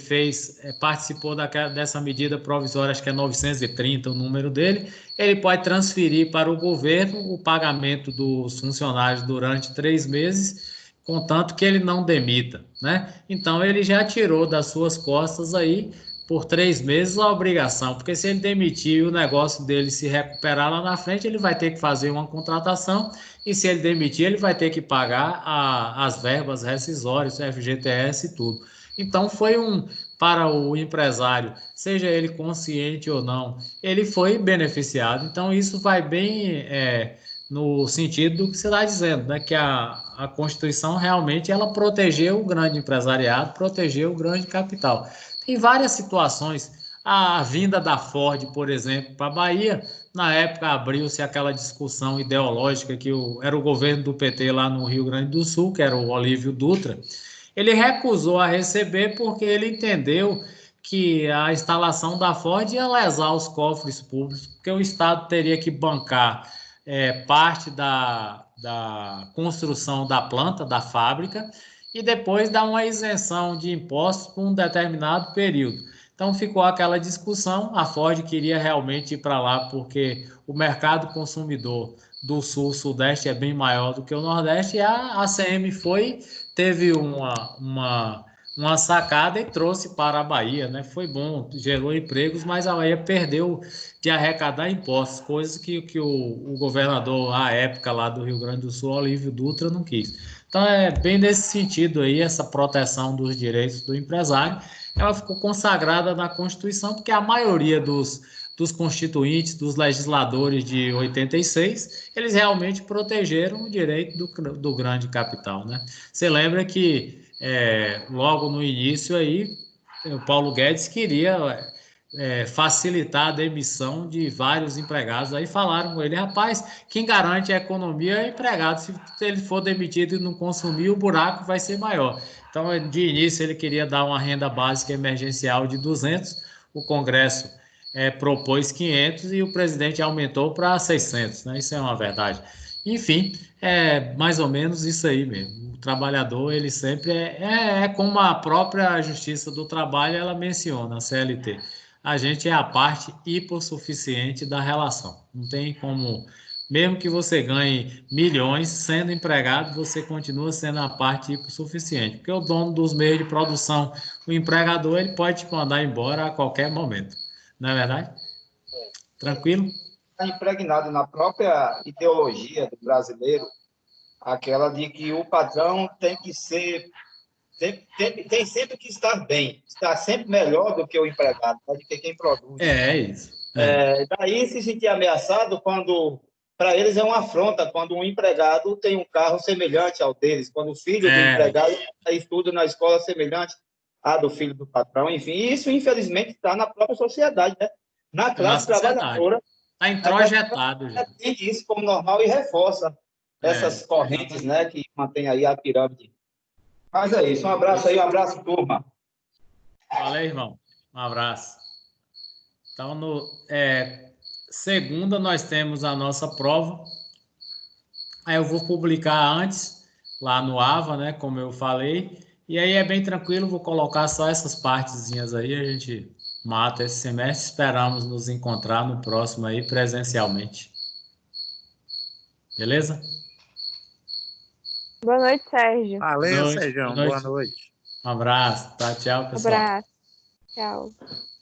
B: participou dessa medida provisória, acho que é 930 o número dele, ele pode transferir para o governo o pagamento dos funcionários durante 3 meses, contanto que ele não demita, né? Então ele já tirou das suas costas aí por 3 meses a obrigação, porque se ele demitir e o negócio dele se recuperar lá na frente, ele vai ter que fazer uma contratação, e se ele demitir, ele vai ter que pagar as verbas rescisórias, FGTS e tudo. Então foi para o empresário, seja ele consciente ou não, ele foi beneficiado. Então isso vai bem no sentido do que você está dizendo, né? Que a Constituição realmente ela protegeu o grande empresariado, protegeu o grande capital. Tem várias situações. A vinda da Ford, por exemplo, para a Bahia, na época abriu-se aquela discussão ideológica que era o governo do PT lá no Rio Grande do Sul, que era o Olívio Dutra. Ele recusou a receber porque ele entendeu que a instalação da Ford ia lesar os cofres públicos, porque o Estado teria que bancar parte da construção da planta, da fábrica, e depois dar uma isenção de impostos por um determinado período. Então ficou aquela discussão, a Ford queria realmente ir para lá porque o mercado consumidor do Sul-Sudeste é bem maior do que o Nordeste, e a ACM teve uma sacada e trouxe para a Bahia, né? Foi bom, gerou empregos, mas a Bahia perdeu de arrecadar impostos, coisas que o governador, à época lá do Rio Grande do Sul, Olívio Dutra, não quis. Então é bem nesse sentido aí, essa proteção dos direitos do empresário, ela ficou consagrada na Constituição, porque a maioria dos constituintes, dos legisladores de 86, eles realmente protegeram o direito do grande capital, né? Você lembra que logo no início aí, o Paulo Guedes queria facilitar a demissão de vários empregados. Aí falaram com ele, rapaz, quem garante a economia é o empregado. Se ele for demitido e não consumir, o buraco vai ser maior. Então, de início, ele queria dar uma renda básica emergencial de 200, o Congresso propôs 500 e o presidente aumentou para 600, né? Isso é uma verdade. Enfim, é mais ou menos isso aí mesmo. O trabalhador, ele sempre como a própria Justiça do Trabalho, ela menciona, a CLT. A gente é a parte hipossuficiente da relação. Não tem como, mesmo que você ganhe milhões, sendo empregado, você continua sendo a parte hipossuficiente, porque o dono dos meios de produção, o empregador, ele pode te mandar embora a qualquer momento. Não é verdade? Tranquilo?
A: Está impregnado na própria ideologia do brasileiro, aquela de que o patrão tem que ser, tem sempre que estar bem, estar sempre melhor do que o empregado, do que quem produz.
B: É isso.
A: Daí se sentir ameaçado quando, para eles é uma afronta, quando um empregado tem um carro semelhante ao deles, quando o filho do empregado estuda na escola semelhante à do filho do patrão, enfim, isso infelizmente está na própria sociedade, né? Na classe trabalhadora.
B: Está introjetado.
A: Já entende isso como normal e reforça essas correntes, né, que mantém aí a pirâmide. Mas é isso, um abraço aí, um abraço, turma.
B: Valeu, irmão. Um abraço. Então, segunda, nós temos a nossa prova. Aí eu vou publicar antes, lá no AVA, né, como eu falei. E aí é bem tranquilo, vou colocar só essas partezinhas aí, a gente mata esse semestre. Esperamos nos encontrar no próximo aí, presencialmente. Beleza?
C: Boa noite, Sérgio.
D: Valeu, Sérgio. Boa noite.
B: Um abraço. Tá, tchau, pessoal.
C: Abraço. Tchau.